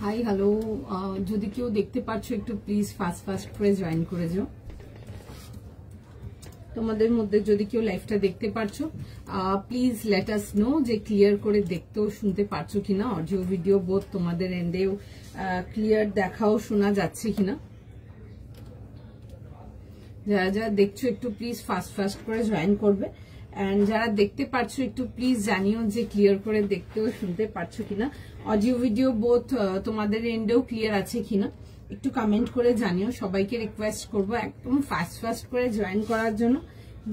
Hi hello, যদি কেউ দেখতে পাচ্ছ একটু প্লিজ ফাস্ট ফাস্ট করে জয়েন করে যাও। তোমাদের মধ্যে যদি কেউ লাইভটা দেখতে পাচ্ছ প্লিজ লেট আস নো যে ক্লিয়ার করে দেখতেও শুনতে পারছো কিনা, অডিও ভিডিও বোধ তোমাদের এন্ডেও ক্লিয়ার দেখাও শোনা যাচ্ছে কিনা। যারা যারা দেখছো একটু প্লিজ ফাস্ট ফাস্ট করে জয়েন করবে। এন্ড যারা দেখতে পাচ্ছ একটু প্লিজ জানিও যে ক্লিয়ার করে দেখতেও শুনতে পারছো কিনা, অডিও ভিডিও বোথ তোমাদের এন্ডেও ক্লিয়ার আছে কিনা একটু কমেন্ট করে জানিও। সবাইকে রিকোয়েস্ট করবো একদম ফাস্ট ফাস্ট করে জয়েন করার জন্য।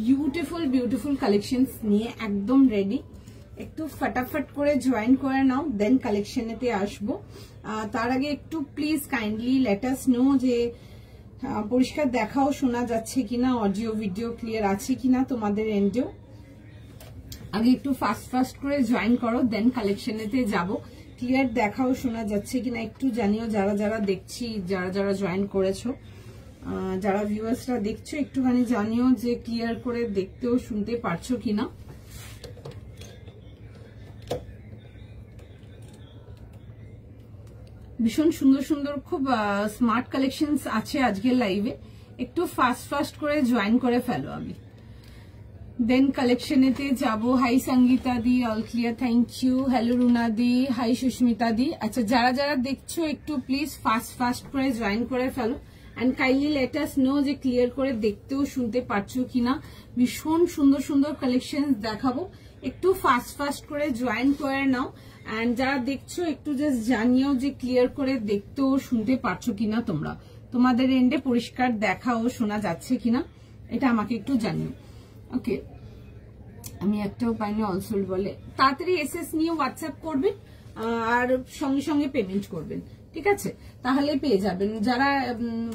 বিউটিফুল বিউটিফুল কালেকশনস নিয়ে একদম রেডি, একটু ফটাফট করে জয়েন করে নাও, দেন কালেকশনেতে আসবো। তার আগে একটু please kindly let us know যে পরিষ্কার দেখাও শোনা যাচ্ছে কিনা, অডিও ভিডিও ক্লিয়ার আছে কিনা তোমাদের এন্ডেও। আগে একটু ফাস্ট ফাস্ট করে জয়েন করো, দেন কালেকশনেতে যাব। ক্লিয়ার দেখাও শোনা যাচ্ছে কিনা একটু জানিও। যারা যারা দেখছি, যারা যারা জয়েন করেছো, যারা ভিউয়ার্সরা দেখছো একটুখানি জানিও যে ক্লিয়ার করে দেখতেও শুনতে পারছো কিনা। ভীষণ সুন্দর সুন্দর খুব স্মার্ট কালেকশনস আছে আজকের লাইভে, একটু ফাস্ট ফাস্ট করে জয়েন করে ফেলো আগে, দেন কালেকশনেতে যাব। Hi Sangeeta di, all clear, thank you. Hello Runa di, hi Sushmita di. আচ্ছা, যারা যারা দেখছো একটু প্লিজ ফাস্ট ফাস্ট করে জয়েন করে ফেলো and kindly let us know যে ক্লিয়ার করে দেখতেও শুনতে পারছো কিনা। ভীষণ সুন্দর সুন্দর কালেকশন দেখাবো, একটু ফাস্ট ফাস্ট করে জয়েন করে নাও। এন্ড যারা দেখছো একটু জাস্ট জানিও যে ক্লিয়ার করে দেখতেও শুনতে পারছো কিনা তোমরা, তোমাদের এন্ডে পরিষ্কার দেখা ও শোনা যাচ্ছে কিনা এটা আমাকে একটু জানিও। ওকে, আমি একটাও পাইনি অলসোল্ড বলে। তাড়াতাড়ি এসএস নিয়ে হোয়াটসঅ্যাপ করবেন আর সঙ্গে সঙ্গে পেমেন্ট করবেন, ঠিক আছে? তাহলে পেয়ে যাবেন। যারা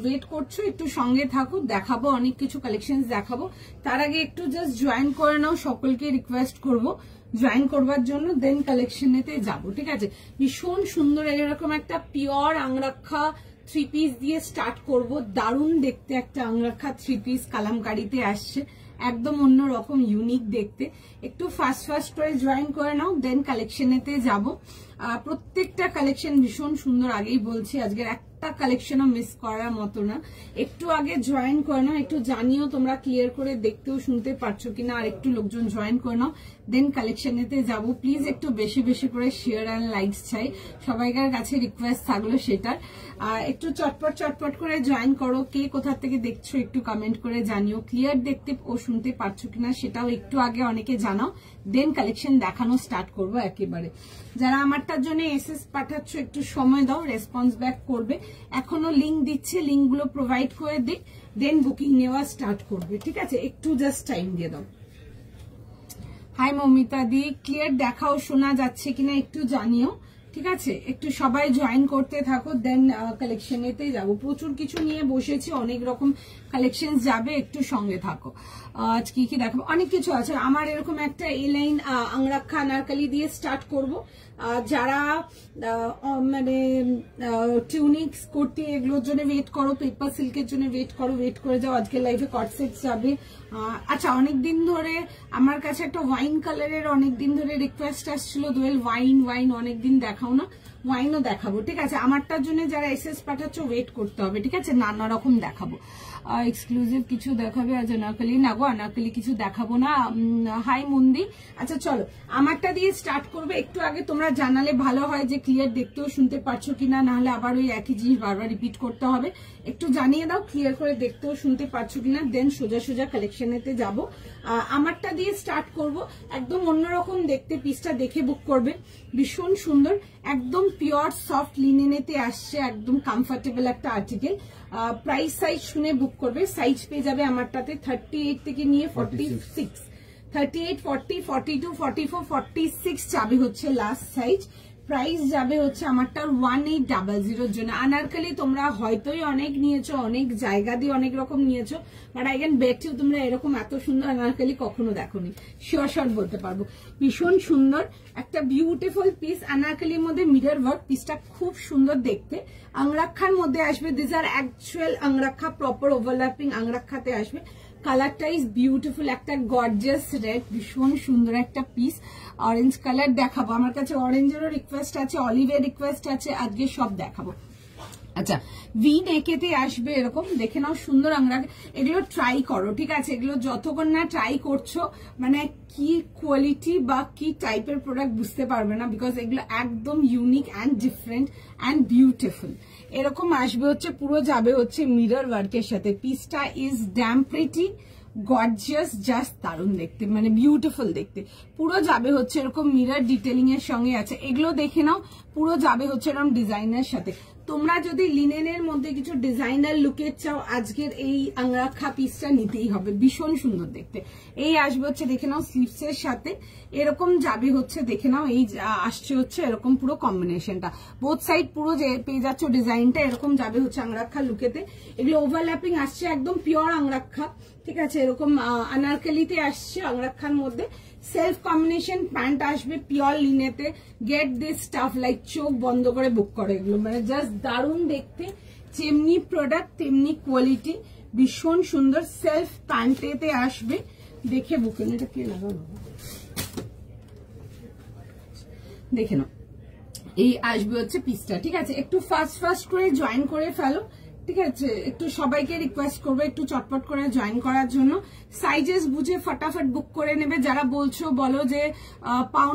ওয়েট করছো একটু সঙ্গে থাকো, দেখাবো অনেক কিছু কালেকশন দেখাবো। তার আগে একটু জাস্ট জয়েন করে নাও, সকলকে রিকোয়েস্ট করব জয়েন করবার জন্য, দেন কালেকশনেতে যাব, ঠিক আছে? ভীষণ সুন্দর এরকম একটা পিওর আংরাক্ষা থ্রি পিস দিয়ে স্টার্ট করব। দারুণ দেখতে একটা আংরাক্ষা থ্রি পিস কালামকারীতে আসছে, একদম অন্যরকম ইউনিক দেখতে। একটু ফাস্ট ফাস্ট করে জয়েন করে নাও, দেন কালেকশনেতে যাব। প্রত্যেকটা কালেকশন ভীষণ সুন্দর, আগেই বলছি আজকের একটা কালেকশনও মিস করার মতো না। একটু আগে জয়েন করে নাও, একটু জানিও তোমরা ক্লিয়ার করে দেখতেও শুনতে পারছো কিনা, আর একটু লোকজন জয়েন করে নাও, দেন কালেকশনেতে যাব। প্লিজ একটু বেশি বেশি করে শেয়ার অ্যান্ড লাইকস চাই, সবাইকার কাছে রিকোয়েস্ট থাকলো সেটার। একটু চটপট চটপট করে জয়েন করো। কে কোথা থেকে দেখছো একটু কমেন্ট করে জানিও, ক্লিয়ার দেখতে ও শুনতে পারছো কিনা সেটাও একটু আগে অনেকে জানাও, দেন কালেকশন দেখানো স্টার্ট করবো একেবারে। যারা আমারটার জন্য এসএস পাঠাচ্ছ একটু সময় দাও, রেসপন্স ব্যাক করবে। এখনো লিঙ্ক দিচ্ছে, লিঙ্কগুলো প্রোভাইড করে দিক, দেন বুকিং নেওয়া স্টার্ট করবে, ঠিক আছে? একটু জাস্ট টাইম দিয়ে দাও। হাই মমিতা দি, ক্লিয়ার দেখাও শোনা যাচ্ছে কিনা একটু জানিও, ঠিক আছে? একটু সবাই জয়েন করতে থাকো, দেন কালেকশনেতে যাব। প্রচুর কিছু নিয়ে বসেছি, অনেক রকম কালেকশন যাবে, একটু সঙ্গে থাকো। আজ কি কি দেখাবো, অনেক কিছু আছে। আমার এরকম একটা এ লাইন আংরাক্ষা আনারকলি দিয়ে স্টার্ট করব। যারা মানে টিউনিক্স কুর্তি এগুলোর জন্য ওয়েট করো, পেপার সিল্কের জন্য ওয়েট করে যাও, আজকে লাইভে কটসেট যাবে। আচ্ছা, অনেকদিন ধরে আমার কাছে একটা ওয়াইন কালারের অনেকদিন ধরে রিকোয়েস্ট আসছিল, দোয়েল ওয়াইন অনেকদিন দেখাও দেখাও না, ওয়াইনও দেখাবো, ঠিক আছে। আমারটার জন্য যারা এসএস পাঠাচ্ছ ওয়েট করতে হবে, ঠিক আছে, নানা রকম দেখাবো। এক্সক্লুসিভ কিছু দেখাবে? আজ আনারকলি না গো, আনারকলি কিছু দেখাবো না। হাই মন্দি। আচ্ছা চলো আমারটা দিয়ে স্টার্ট করবে। একটু আগে তোমরা জানালে ভালো হয় যে ক্লিয়ার দেখতেও শুনতে পারছো কিনা, না হলে আবার ওই একই জিনিস বারবার রিপিট করতে হবে। একটু জানিয়ে দাও ক্লিয়ার করে দেখতেও শুনতে পারছো কিনা, দেন সোজা সোজা কালেকশনেতে যাবো। আমারটা দিয়ে স্টার্ট করব। একদম অন্যরকম দেখতে, পিসটা দেখে বুক করবে, ভীষণ সুন্দর, একদম পিওর সফট লিনেনেতে আসছে, একদম কমফোর্টেবল একটা আর্টিকেল। প্রাইস সাইজ শুনে বুক করবে। সাইজ পেয়ে যাবে আমারটাতে 38 থেকে নিয়ে 46, 38, 40, 42, 44, 46 যাবে হচ্ছে লাস্ট সাইজ। প্রাইস যাবে হচ্ছে আমারটার 1800 জন্য। আনারকলি তোমরা হয়তোই অনেক নিয়েছো, অনেক জায়গা দিয়ে অনেক রকম নিয়েছো, but I can bet you তোমরা এরকম এত সুন্দর আনারকলি কখনো দেখোনি, শিওর শট বলতে পারবো। ভীষণ সুন্দর একটা বিউটিফুল পিস, আনারকলির মধ্যে মিরর ওয়ার্ক, পিসটা খুব সুন্দর দেখতে। আংরাক্ষার মধ্যে আসবে, this are actual angrakha, proper overlapping আংরাক্ষাতে আসবে। কালারটা ইজ বিউটিফুল, একটা গর্জিয়াস রেড, ভীষণ সুন্দর একটা পিস। অরেঞ্জ কালার দেখাবো, আমার কাছে অরেঞ্জেরও রিকোয়েস্ট আছে, অলিভের রিকোয়েস্ট আছে, আজকে সব দেখাবো। আচ্ছা ভি নেকেতে আসবে এরকম, দেখে নাও সুন্দর আংরা। এগুলো ট্রাই করো, ঠিক আছে, এগুলো যতক্ষণ না ট্রাই করছো মানে কি কোয়ালিটি বা কি টাইপের প্রোডাক্ট বুঝতে পারবে না, বিকজ এগুলো একদম unique and different and beautiful. এরকম আসবে হচ্ছে, পুরো যাবে হচ্ছে মিরর ওয়ার্কের সাথে। পিসটা is dam pretty, gorgeous, just দারুণ দেখতে, মানে বিউটিফুল দেখতে। পুরো যাবে হচ্ছে এরকম মিরর ডিটেলিং এর সঙ্গে আছে। এগুলো দেখে নাও, পুরো যাবে হচ্ছে এরকম ডিজাইনের সাথে। তোমরা যদি লিনেনের মধ্যে কিছু ডিজাইনার লুকের চাও, আজকের এই আংরাক্ষা পিসটা নিতেই হবে, ভীষণ সুন্দর দেখতে। এই আসবে হচ্ছে দেখে নাও স্লিভস এর সাথে, এরকম যাবে হচ্ছে দেখে নাও, এই আসছে হচ্ছে এরকম পুরো কম্বিনেশনটা, বোথ সাইড পুরো যে পেয়ে যাচ্ছ ডিজাইনটা, এরকম যাবে হচ্ছে আংরাক্ষা লুকেতে। এগুলো ওভারল্যাপিং আসছে, একদম পিওর আংরাক্ষা, ঠিক আছে। এরকম আনারকলিতে আসছে আংরাক্ষার মধ্যে। সেলফ কম্বিনেশন প্যান্ট আসবে পিওর লিনেতে। গেট দিস স্টাফ, লাইক চোখ বন্ধ করে বুক করে এগুলো, মানে জাস্ট দারুণ দেখতে, যেমনি প্রোডাক্ট তেমনি কোয়ালিটি, ভীষণ সুন্দর। সেলফ প্যান্টেতে আসবে, দেখে বুকেন। এটা কে লাগানো, দেখে নাও। এই আসবে হচ্ছে পিসটা, ঠিক আছে। একটু ফাস্ট করে জয়েন করে ফেলো, ঠিক আছে। একটু সবাইকে রিকোয়েস্ট করবো একটু চটপট করে জয়েন করার জন্য। সাইজেস বুঝে ফটাফট বুক করে নেবে। যারা বলছো বলো যে পাও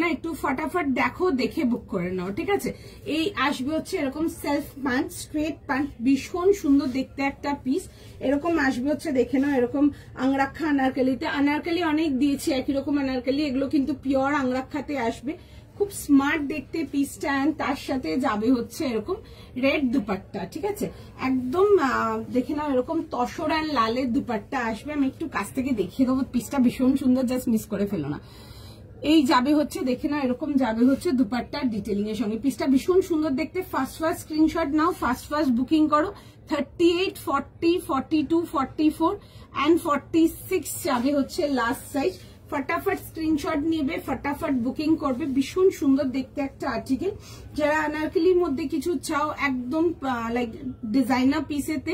না, একটু ফটাফট দেখো, দেখে বুক করে নাও, ঠিক আছে। এই আসবে হচ্ছে এরকম সেলফ প্যান্ট, স্ট্রেট প্যান্ট, ভীষণ সুন্দর দেখতে একটা পিস। এরকম আসবে হচ্ছে দেখে নাও, এরকম আংরাক্ষা আনারকলিতে। আনারকলি অনেক দিয়েছি একই রকম আনারকলি, এগুলো কিন্তু পিওর আংরাক্ষাতে আসবে, খুব স্মার্ট দেখতে পিসটা। তার সাথে যাবে হচ্ছে এরকম রেড দুপাট্টা, ঠিক আছে, একদম দেখে নাও এরকম তসর অ্যান্ড লালের দুপাট্টা আসবে। আমি একটু কাছ থেকে দেখিয়ে দেবো, পিসটা ভীষণ সুন্দর, জাস্ট মিস করে ফেলো না। এই যাবে হচ্ছে দেখে নাও এরকম যাবে হচ্ছে দুপাট্টার ডিটেলিং এর সঙ্গে, পিসটা ভীষণ সুন্দর দেখতে। ফার্স্ট স্ক্রিনশট নাও, ফার্স্ট বুকিং করো। 38, 40, 42, 44 অ্যান্ড 46 যাবে হচ্ছে লাস্ট সাইজ। ফটাফট স্ক্রিনশট নেবে, ফটাফট বুকিং করবে, ভীষণ সুন্দর দেখতে একটা আর্টিকেল। যারা আনারকলির মধ্যে কিছু চাও একদম লাইক ডিজাইনার পিসেতে,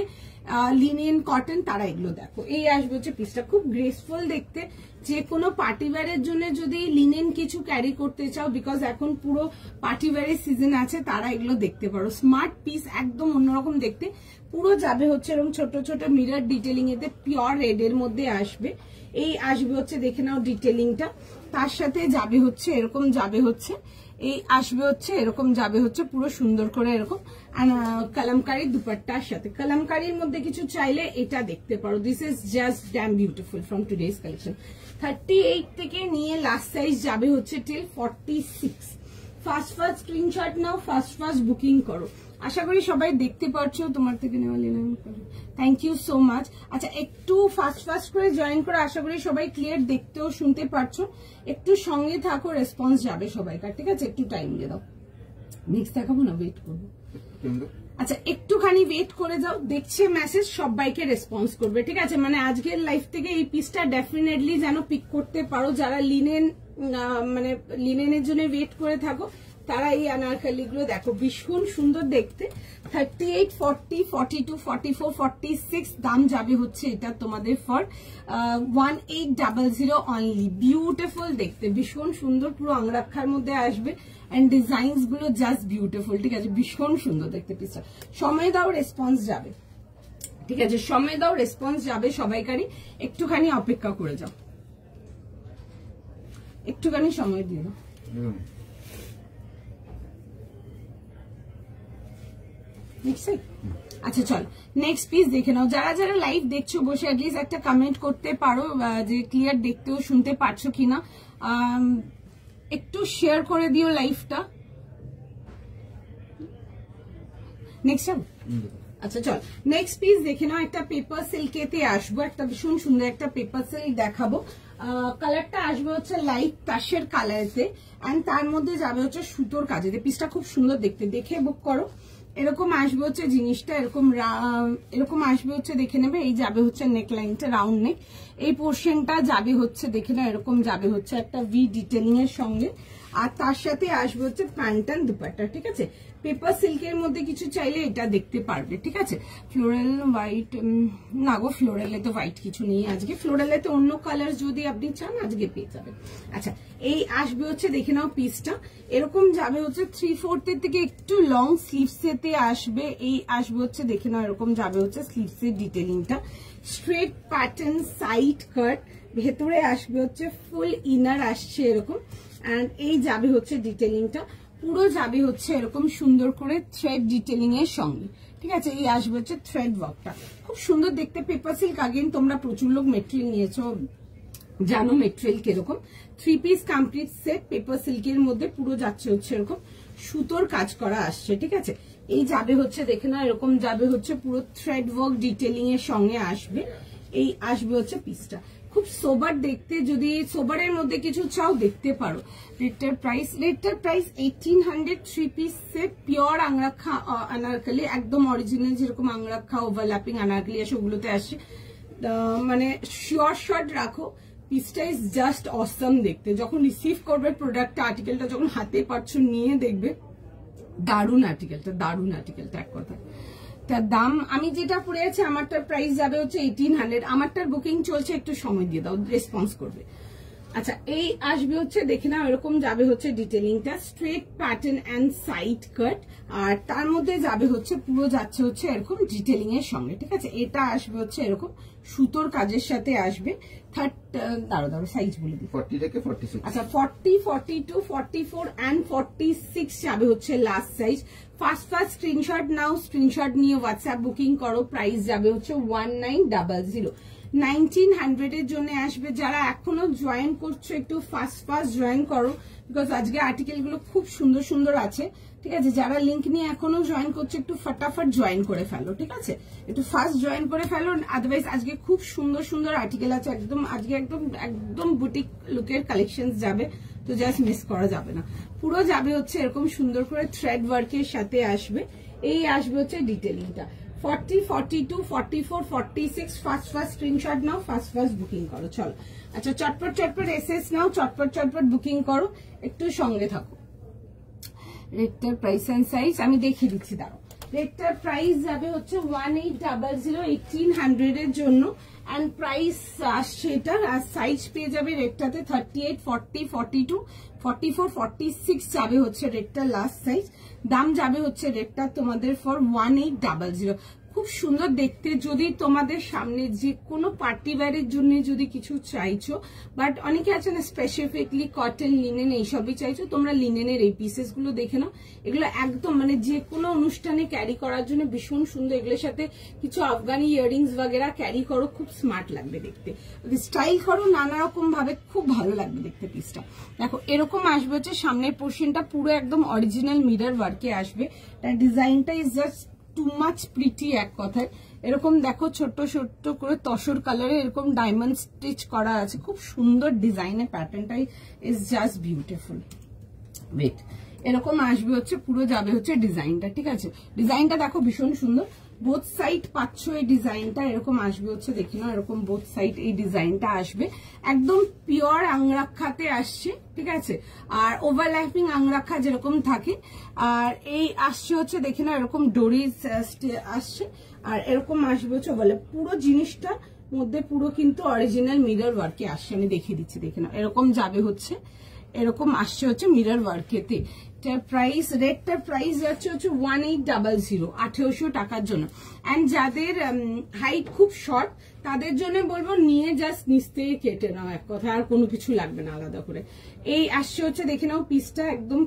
লিনেন কটন, তারা এগুলো দেখো। এই আসবে হচ্ছে পিসটা, খুব গ্রেসফুল দেখতে। যে কোনো পার্টিওয়ারের জন্য যদি লিনেন কিছু ক্যারি করতে চাও, বিকজ এখন পুরো পার্টিওয়ারের সিজন আছে, তারা এগুলো দেখতে পারো। স্মার্ট পিস, একদম অন্যরকম দেখতে। পুরো যাবে হচ্ছে এরকম ছোট ছোট মিরর ডিটেলিং এতে, পিওর রেড এর মধ্যে আসবে। এই আসবে হচ্ছে দেখে নাও ডিটেলিংটা। তার সাথে যাবে হচ্ছে এরকম, যাবে হচ্ছে এই আসবে হচ্ছে এরকম, যাবে হচ্ছে পুরো সুন্দর করে এরকম কালামকারী দুপাট্টার সাথে। কালামকারীর মধ্যে কিছু চাইলে এটা দেখতে পারো। This is just dam beautiful from today's collection. 38 থেকে নিয়ে লাস্ট সাইজ যাবে হচ্ছে টিল 46। ফার্স্ট স্ক্রিনশট নাও, ফার্স্ট বুকিং করো। আশা করি সবাই দেখতে পাচ্ছ, তোমার থেকে নেওয়া নিলাম, থ্যাংক ইউ সো মাচ। আচ্ছা একটু ফাস্ট করে জয়েন করে, আশা করি সবাই ক্লিয়ার দেখতেও শুনতে পারছো। একটু সঙ্গে থাকো, রেসপন্স যাবে সবাইকার, ঠিক আছে। একটু টাইম দিয়ে দাও, নেক্সট দেখাবো না, ওয়েট করবো। আচ্ছা একটুখানি ওয়েট করে যাও, দেখছে মেসেজ, সবাইকে রেসপন্স করবে, ঠিক আছে। মানে আজকের লাইফ থেকে এই পিসটা ডেফিনেটলি যেন পিক করতে পারো। যারা লিনেন মানে লিনেনের জন্য ওয়েট করে থাকো, তারা এই আনারকলি গুলো দেখো ভীষণ সুন্দর দেখতে। 38, 40, 42, 44, 46 দাম যাবে হচ্ছে এটা তোমাদের ফর 1800 অনলি। বিউটিফুল দেখতে, ভীষণ সুন্দর, পুরো আংরাক্ষার মধ্যে আসবে এন্ড ডিজাইনস গুলো জাস্ট বিউটিফুল, ঠিক আছে, ভীষণ সুন্দর দেখতে পিসটা। সময় দাও, রেসপন্স যাবে, ঠিক আছে, সময় দাও, রেসপন্স যাবে সবাইকারই, একটুখানি অপেক্ষা করে যাও, একটুখানি সময় দিয়ে দাও। আচ্ছা চল নেক্সট পিস দেখে নাও। যারা যারা লাইভ দেখছো বসে অ্যাটলিস্ট একটা কমেন্ট করতে পারো যে ক্লিয়ার দেখতেও শুনতে পারছো কিনা, একটু শেয়ার করে দিও লাইভটা। নেক্সট আচ্ছা চল নেক্সট পিস দেখে নাও। একটা পেপার সিল্কেতে আসবো, একটা ভীষণ সুন্দর একটা পেপার সিল্ক দেখাবো। কালারটা আসবে হচ্ছে লাইট তাসের কালারেতে এন্ড তার মধ্যে যাবে হচ্ছে সুতোর কাজে। পিসটা খুব সুন্দর দেখতে, দেখে বুক করো। এরকম আসবে হচ্ছে জিনিসটা, এরকম আসবে হচ্ছে, দেখে নেবে। এই যাবে হচ্ছে নেক লাইনটা রাউন্ড নেক, এই পোর্শনটা যাবে হচ্ছে দেখে নাও, এরকম যাবে হচ্ছে একটা ভি ডিটেলিং এর সঙ্গে, আর তার সাথে আসবে হচ্ছে প্যান্ট এন্ড দুপাট্টা, ঠিক আছে। পেপার সিল্কের মধ্যে কিছু চাইলে এটা দেখতে পারবে, ঠিক আছে। ফ্লোরাল হোয়াইট না গো, ফ্লোরালে তো হোয়াইট কিছু নেই আজকে, ফ্লোরালে তো অন্য কালার যদি আপনি চান আজকে পেয়ে যাবেন। আচ্ছা এই আসবে হচ্ছে দেখে নাও পিসটা, এরকম যাবে হচ্ছে 3/4 এর থেকে একটু লং স্লিভস এতে আসবে। এই আসবে হচ্ছে দেখে নাও, এরকম যাবে হচ্ছে স্লিভস এর ডিটেলিংটা, স্ট্রেট প্যাটার্ন সাইড কাট, ভেতরে আসবে হচ্ছে ফুল ইনার আসছে এরকম, এন্ড এই যাবে হচ্ছে ডিটেলিংটা, পুরো যাবে হচ্ছে এরকম সুন্দর করে থ্রেড ডিটেলিং এর সঙ্গে, ঠিক আছে। এই আসবে হচ্ছে থ্রেড ওয়ার্কটা, খুব সুন্দর দেখতে। পেপার সিল্ক আগেন তোমরা প্রচুর লোক মেটেরিয়াল নিয়েছো, জানো মেটেরিয়াল কিরকম। 3 পিস কমপ্লিট সেট পেপার সিল্কের মধ্যে, পুরো যাচ্ছে হচ্ছে এরকম সুতোর কাজ করা আসছে, ঠিক আছে। এই যাবে হচ্ছে দেখে না, এরকম যাবে হচ্ছে পুরো থ্রেড ওয়ার্ক ডিটেলিং এর সঙ্গে আসবে। এই আসবে হচ্ছে পিসটা, খুব সোবার দেখতে, যদি সোবারের মধ্যে কিছু চাও দেখতে পারো। রেটটার price 1800, 3 piece set, pure angrakha anarkali, একদম অরিজিনাল যেরকম আংরাক্ষা ওভারল্যাপিং আনারকলি আসে ওগুলোতে আসে, মানে শিওর শর্ট রাখো। পিসটা ইজ জাস্ট অসম দেখতে, যখন রিসিভ করবে প্রোডাক্টটা, আর্টিকেলটা যখন হাতে পাচ্ছ নিয়ে দেখবে দারুণ আর্টিকেলটা এক কথা। তার দাম আমি যেটা পড়ে আছে, আমারটার প্রাইস যাবে হচ্ছে 1800, আমারটার বুকিং চলছে, একটু সময় দিয়ে দাও, রেসপন্স করবে। আচ্ছা এই আসবে হচ্ছে দেখে নাও, এরকম যাবে হচ্ছে ডিটেলিংটা, straight pattern and side cut, আর তার মধ্যে যাবে হচ্ছে পুরো যাচ্ছে হচ্ছে এরকম ডিটেলিং এর সঙ্গে, ঠিক আছে। এটা আসবে হচ্ছে এরকম সুতোর কাজের সাথে আসবে। দাঁড়ো সাইজ বলে দিই, 40 থেকে 46। আচ্ছা 40, 42, 44 এন্ড 46 যাবে হচ্ছে লাস্ট সাইজ। ফার্স্ট স্ক্রিনশট নাও, স্ক্রিনশট নিয়ে হোয়াটসঅ্যাপ বুকিং করো। প্রাইস যাবে হচ্ছে 1900, 1900 এর জন্য আসবে। যারা এখনো জয়েন করছো একটু ফাস্ট জয়েন করো, বিকজ আজকে আর্টিকেল গুলো খুব সুন্দর সুন্দর আছে, ঠিক আছে। যারা লিঙ্ক নিয়ে এখনো জয়েন করছে একটু ফটাফট জয়েন করে ফেলো, ঠিক আছে, একটু ফাস্ট জয়েন করে ফেলো, আদারওয়াইজ আজকে খুব সুন্দর সুন্দর আর্টিকেল আছে একদম, আজকে একদম বুটিক লুকের কালেকশন যাবে, তো জাস্ট মিস করা যাবে না। পুরো যাবে হচ্ছে এরকম সুন্দর করে থ্রেড ওয়ার্কের সাথে আসবে। এই আসবে হচ্ছে ডিটেলিংটা, 40, 42, 44, 46 ফার্স্ট স্ক্রিনশট নাও, ফার্স্ট বুকিং করো। চলো আচ্ছা চটপট এসএস নাও, চটপট বুকিং করো, একটু সঙ্গে থাকো। রেটটার প্রাইস এন্ড সাইজ আমি দেখিয়ে দিচ্ছি, দাঁড়ো। রেটটার প্রাইস যাবে হচ্ছে 1800, 1800 এর জন্য, এন্ড প্রাইস আসছে এটার, আর সাইজ পেয়ে যাবে রেটটাতে 38, 40, 42, 44, 46 যাবে হচ্ছে রেটটা লাস্ট সাইজ। দাম যাবে হচ্ছে রেটটা তোমাদের ফর 1800। খুব সুন্দর দেখতে, যদি তোমাদের সামনে যে কোনো পার্টি ওয়্যারের জন্য যদি কিছু চাইছো, বাট অনেকে আছে না স্পেসিফিকলি কটন লিনেন এইসবই চাইছো, তোমরা লিনেনের এই পিসেস গুলো দেখে নাও। এগুলো একদম মানে যে কোনো অনুষ্ঠানে ক্যারি করার জন্য ভীষণ সুন্দর। এগুলোর সাথে কিছু আফগানি ইয়াররিংস বাগেরা ক্যারি করো, খুব স্মার্ট লাগবে দেখতে, স্টাইল করো নানা রকম ভাবে, খুব ভালো লাগবে দেখতে পিসটা। দেখো এরকম আসবে হচ্ছে সামনের পোর্শনটা, পুরো একদম অরিজিনাল মিরর ওয়ার্কে আসবে। তার ডিজাইনটা is just two much pretty এক কথায়। এরকম দেখো ছোট্ট করে তসর কালারে এরকম ডায়মন্ড স্টিচ করা আছে, খুব সুন্দর ডিজাইনের প্যাটার্নটাই ইজ জাস্ট বিউটিফুল। ওয়েট এরকম আসবে হচ্ছে, পুরো যাবে হচ্ছে ডিজাইনটা, ঠিক আছে। ডিজাইনটা দেখো ভীষণ সুন্দর, বোথ সাইড পাচ্ছ এই ডিজাইনটা, এরকম আসবে হচ্ছে দেখি না, এরকম বোথ সাইড এই ডিজাইনটা আসবে, একদম পিওর আংরাক্ষাতে আসছে, ঠিক আছে। আর ওভারল্যাপিং আংরাক্ষা যেরকম থাকে, আর এই আসছে হচ্ছে দেখি না এরকম ডোরিজ আসছে, আর এরকম আসবে হচ্ছে বলে পুরো জিনিসটা মধ্যে পুরো কিন্তু অরিজিনাল মিরর ওয়ার্কে আসছে। আমি দেখিয়ে দিচ্ছি, দেখে না এরকম যাবে হচ্ছে, এরকম আসছে হচ্ছে মিরর ওয়ার্কেতে। প্রাইস রেটটার প্রাইস যাচ্ছে হচ্ছে 1800 1800 টাকার জন্য। অ্যান্ড যাদের হাইট খুব শর্ট তাদের জন্য বলবো নিয়ে জাস্ট নিচ থেকে কেটে নাও, এক কথা, আর কোনো কিছু লাগবে না আলাদা করে। এই আসছে হচ্ছে দেখে নাও পিসটা একদম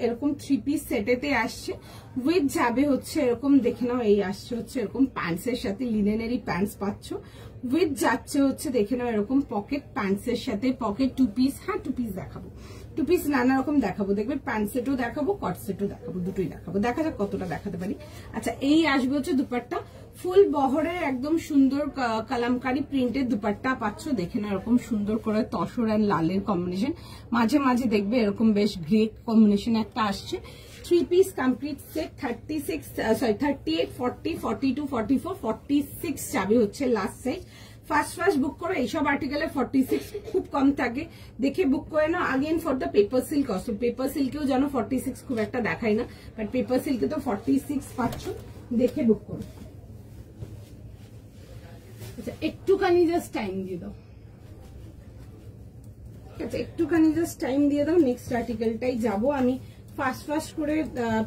এরকম 3 পিস সেটেতে আসছে, উইথ যাবে হচ্ছে এরকম দেখে নাও, এই আসছে হচ্ছে এরকম প্যান্টসের সাথে, লিনেনেরই প্যান্টস পাচ্ছ, উইথ যাচ্ছে হচ্ছে দেখে নাও এরকম পকেট প্যান্টসের সাথে, পকেট 2 পিস, হ্যাঁ 2 পিস দেখাবো, 2 পিস নানা রকম দেখাবো, দেখবে প্যান্ট সেটও দেখাবো, কট সেটও দেখাবো, দুটোই দেখাবো, দেখা যাক কতটা দেখাতে পারি। আচ্ছা এই আসবে হচ্ছে দুপাট্টা, ফুল বহরের একদম সুন্দর কালামকারী প্রিন্টের দুপাট্টা পাচ্ছ, দেখে না এরকম সুন্দর করে তসর অ্যান্ড লালের কম্বিনেশন, মাঝে মাঝে দেখবে এরকম বেশ গ্রে কম্বিনেশন একটা আসছে। 3 পিস কমপ্লিট সেট 38, 40, 42, 44, 46 যাবে হচ্ছে লাস্ট সাইজ। ফার্স্ট বুক করো, এইসব আর্টিকেলে 46 খুব কম থাকে, দেখে বুক করে নাও। Again for the paper silk অসো, পেপার সিল্কেও যেন 46 খুব একটা দেখায় না, বাট পেপার সিল্কে তো 46 পাচ্ছ, দেখে বুক করো। আচ্ছা একটুখানি জাস্ট টাইম দিয়ে দাও, আচ্ছা একটুখানি জাস্ট টাইম দিয়ে দাও, নেক্সট আর্টিকেলটাই যাবো আমি। ফার্স্ট করে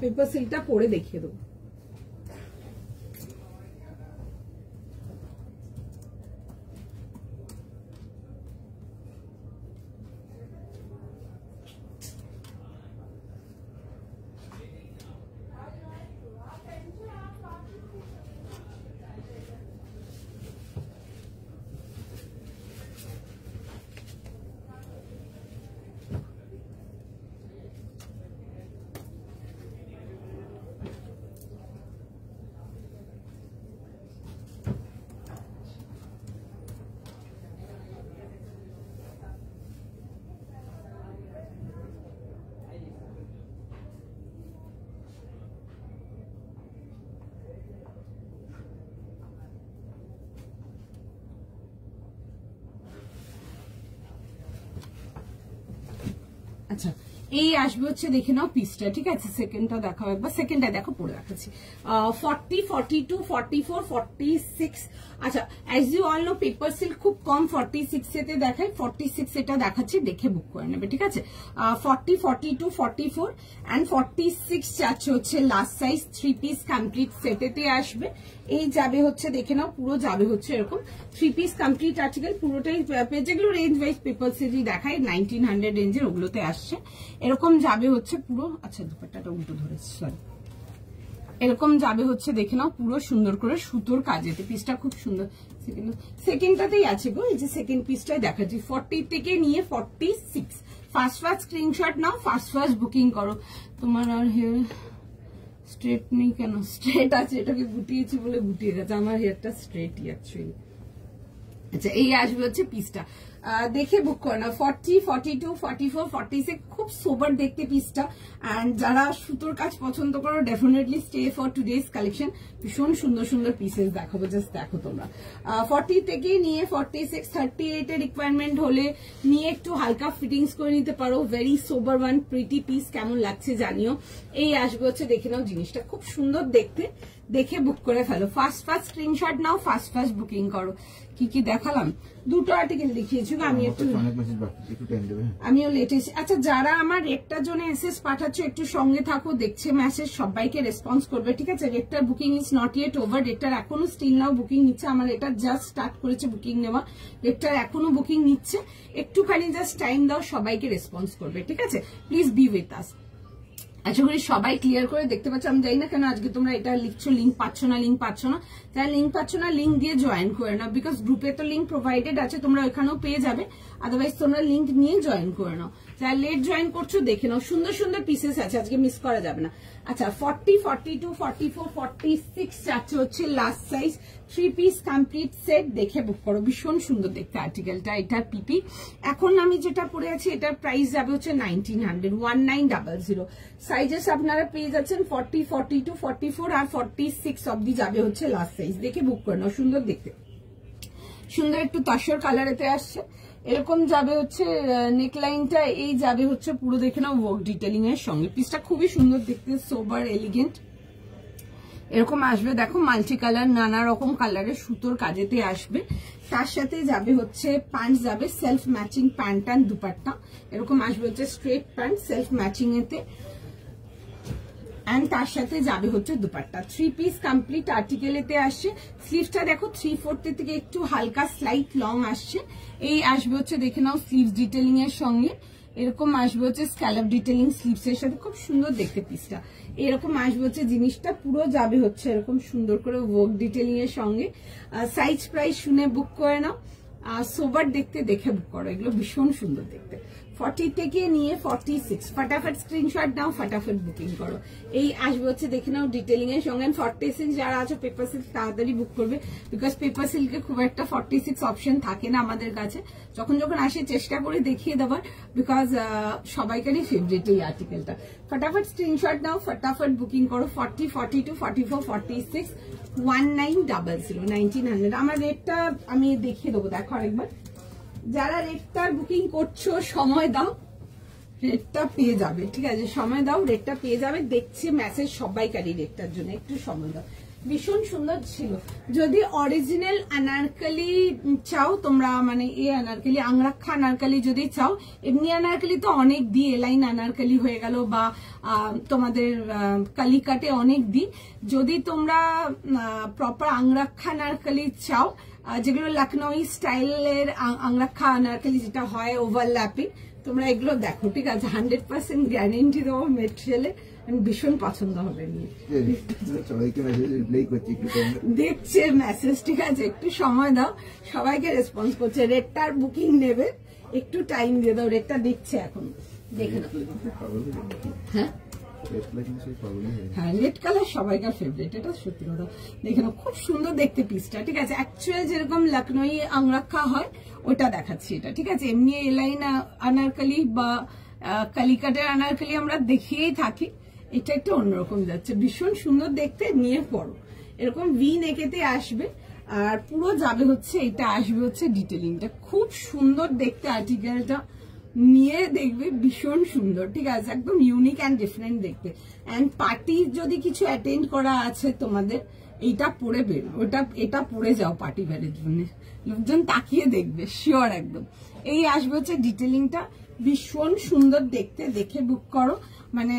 পেপার সিল্কটা পরে দেখিয়ে দেবো। আচ্ছা এই আসবে হচ্ছে দেখে নাও পিসটা, ঠিক আছে। সেকেন্ডটা দেখাও একবার, সেকেন্ডটা দেখো পরে দেখাচ্ছি। 40, 42, 44, 46। আচ্ছা as you all know paper silk খুব কম 46 এতে দেখায়, 46 এটা দেখাচ্ছি, দেখে বুক করে নেবে, ঠিক আছে। 40, 42, 44 অ্যান্ড 46 যাচ্ছে হচ্ছে লাস্ট সাইজ, 3 পিস কমপ্লিট সেটেতে আসবে। এই যাবে হচ্ছে দেখে নাও, পুরো যাবে হচ্ছে এরকম 3 পিস কমপ্লিট আর্টিকেল, পুরোটাই যেগুলো রেঞ্জ ওয়াইজ পেপার সিল্ক দেখায় 1900 রেঞ্জের, ওগুলোতে আসছে এরকম যাবে হচ্ছে পুরো। আচ্ছা দুপাট্টাটা উল্টো ধরেছে, সরি। এরকম যাবে হচ্ছে দেখে নাও পুরো সুন্দর করে সুতোর কাজেতে, পিসটা খুব সুন্দর। সেকেন্ডটাতেই আছে গো, এই যে সেকেন্ড পিসটাই দেখাচ্ছি, 40 থেকে নিয়ে 46। ফার্স্ট স্ক্রিনশট নাও, ফার্স্ট বুকিং করো। তোমার আর হেয়ার স্ট্রেট নেই কেন? স্ট্রেট আছে, এটাকে গুটিয়েছি বলে গুটিয়ে গেছে, আমার হেয়ারটা স্ট্রেটই অ্যাকচুয়ালি। আচ্ছা এই আসবে হচ্ছে পিসটা, দেখে বুক করে না। 40, 42, 44, 46 খুব সোবার দেখতে পিসটা। অ্যান্ড যারা সুতোর কাজ পছন্দ করো definitely stay for today's collection, ভীষণ সুন্দর সুন্দর পিসেস দেখাবো, জাস্ট দেখো তোমরা। 40 থেকে নিয়ে 46, 38 এর রিকোয়ারমেন্ট হলে নিয়ে একটু হালকা ফিটিংস করে নিতে পারো। ভেরি সোবার ওয়ান প্রিটি পিস, কেমন লাগছে জানিও। এই আসবে হচ্ছে দেখে নাও, জিনিসটা খুব সুন্দর দেখতে, দেখে বুক করে ফেলো। ফার্স্ট স্ক্রিনশট নাও, ফার্স্ট বুকিং করো। কি কি দেখালাম? দুটো আর্টিকেল দেখিয়েছি, আমিও লেট এসে। আচ্ছা যারা আমার রেটটার জন্য এসএস পাঠাচ্ছ একটু সঙ্গে থাকো, দেখছে মেসেজ, সবাইকে রেসপন্স করবে, ঠিক আছে। রেটটার booking is not yet over, রেটটার এখনো স্টিল নাও বুকিং নিচ্ছে, আমার এটা জাস্ট স্টার্ট করেছে বুকিং নেওয়া, রেটটার এখনো বুকিং নিচ্ছে, একটুখানি জাস্ট টাইম দাও, সবাইকে রেসপন্স করবে, ঠিক আছে। Please be with us. আশা করি সবাই ক্লিয়ার করে দেখতে পাচ্ছ। আমি জানি না কেন আজকে তোমরা এটা লিখছো লিঙ্ক পাচ্ছ না, যারা লিঙ্ক পাচ্ছ না লিঙ্ক দিয়ে জয়েন করে নাও, বিকজ গ্রুপে তো লিঙ্ক প্রোভাইডেড আছে, তোমরা ওখানেও পেয়ে যাবে, আদারওয়াইজ তোমরা লিঙ্ক নিয়ে জয়েন করে নাও। যারা লেট জয়েন করছো দেখে নাও, সুন্দর সুন্দর পিসেস আছে, আজকে মিস করা যাবে না। আচ্ছা 40, 42, 44, 46 যাচ্ছে হচ্ছে last size, 3 piece complete set, দেখে বুক করো, ভীষণ সুন্দর দেখতে আর্টিকেলটা। এটার পিপি এখন আমি যেটা পরে আছি এটার প্রাইস যাবে হচ্ছে 1900, 1900। সাইজেস আপনারা পেয়ে যাচ্ছেন 40, 42, 44 আর 46 অব্দি যাবে হচ্ছে লাস্ট সাইজ। দেখে বুক করে নাও, সুন্দর দেখতে, সুন্দর একটু তসর কালারেতে আসছে। এরকম যাবে হচ্ছে নেকলাইনটা, এই যাবে হচ্ছে পুরো দেখে নাও ওয়ার্ক ডিটেলিং এর সঙ্গে। পিসটা খুবই সুন্দর দেখতে, সোবার এলিগেন্ট এরকম আসবে। দেখো মাল্টি কালার, নানা রকম কালারের সুতোর কাজেতে আসবে। তার সাথে যাবে হচ্ছে প্যান্ট, যাবে self matching pant and dupatta এরকম আসবে হচ্ছে স্ট্রেট প্যান্ট সেলফ ম্যাচিং এতে, এন্ড তার সাথে যাবে হচ্ছে দুপাট্টা। 3 পিস কমপ্লিট আর্টিকেলেতে আসছে। স্লিভসটা দেখো 3/4 থেকে একটু হালকা স্লাইট লং আসছে। এই আসবে হচ্ছে দেখে নাও স্লিভস ডিটেলিং এর সঙ্গে, এরকম আসবে হচ্ছে স্ক্যালপ ডিটেলিং স্লিভস এর সাথে, খুব সুন্দর দেখতে পিসটা। এরকম আসবে হচ্ছে জিনিসটা, পুরো যাবে হচ্ছে এরকম সুন্দর করে ওয়ার্ক ডিটেলিং এর সঙ্গে। সাইজ প্রাইস শুনে বুক করে নাও, সোবার দেখতে দেখে বুক করো, এগুলো ভীষণ সুন্দর দেখতে। 40 থেকে নিয়ে 46 ফটাফট স্ক্রিনশট নাও, ফটাফট বুকিং করো। এই আসবে হচ্ছে দেখে নাও ডিটেলিং এর সঙ্গে। 46 যারা আছে পেপার সিল্ক তাড়াতাড়ি বুক করবে, বিকজ পেপার সিল্কে খুব একটা 46 অপশন থাকে না আমাদের কাছে। যখন আসে চেষ্টা করে দেখিয়ে দেওয়ার, বিকজ সবাইকারই ফেভারিট এই আর্টিকেলটা। ফটাফট স্ক্রিনশট নাও, ফটাফট বুকিং করো। 40, 42, 44, 46 1900, 1900। আমার রেটটা আমি দেখিয়ে দেবো, দেখো আরেকবার। যারা রেটটার বুকিং করছো সময় দাও, রেটটা পেয়ে যাবে, ঠিক আছে? সময় দাও, রেটটা পেয়ে যাবে। দেখছি মেসেজ সবাইকারই রেটটার জন্য, একটু সময় দাও। ভীষণ সুন্দর ছিল। যদি অরিজিনাল আনারকলি চাও তোমরা, মানে এই আনারকলি আংরাক্ষা আনারকলি যদি চাও, এমনি আনারকলি তো অনেক দিই, এলাইন আনারকলি হয়ে গেল বা তোমাদের কালিকাটে অনেক দিই। যদি তোমরা প্রপার আংরাক্ষা আনারকলি চাও, যেগুলো লখনৌ স্টাইলের আংরাক্ষা আনারকলি যেটা হয় ওভারল্যাপিং, তোমরা এগুলো দেখো, ঠিক আছে? 100% গ্যারেন্টি দেবো মেটেরিয়ালে, ভীষণ পছন্দ হবে। দেখছে মেসেজ, ঠিক আছে? একটু সময় দাও, সবাইকে রেসপন্স করছে। রেটটার বুকিং নেবে, একটু টাইম দিয়ে দাও। রেটটা দিচ্ছে এখন, দেখে নাও। হ্যাঁ হ্যাঁ, রেড কালার সবাইকার ফেভারিট, এটা সত্যি কথা। দেখে নাও, খুব সুন্দর দেখতে পিসটা, ঠিক আছে? অ্যাকচুয়াল যেরকম লখনৌ আংরাক্ষা হয় ওটা দেখাচ্ছি এটা, ঠিক আছে? এমনি এলাইন আনারকলি বা কালিকাটের আনারকলি আমরা দেখিয়েই থাকি, এটা একটু অন্যরকম যাচ্ছে, ভীষণ সুন্দর দেখতে। নিয়ে পড়ো, এরকম ভি নেকেতে আসবে, আর পুরো যাবে হচ্ছে এটা আসবে হচ্ছে ডিটেলিংটা, খুব সুন্দর দেখতে আর্টিকেলটা। নিয়ে দেখবে ভীষণ সুন্দর, ঠিক আছে? একদম ইউনিক অ্যান্ড ডিফারেন্ট দেখতে। অ্যান্ড পার্টি যদি কিছু অ্যাটেন্ড করা আছে তোমাদের, এইটা পরে বেরো, এটা পরে যাও পার্টি ব্যারের জন্য, লোকজন তাকিয়ে দেখবে শিওর একদম। এই আসবে হচ্ছে ডিটেলিংটা, ভীষণ সুন্দর দেখতে, দেখে বুক করো। মানে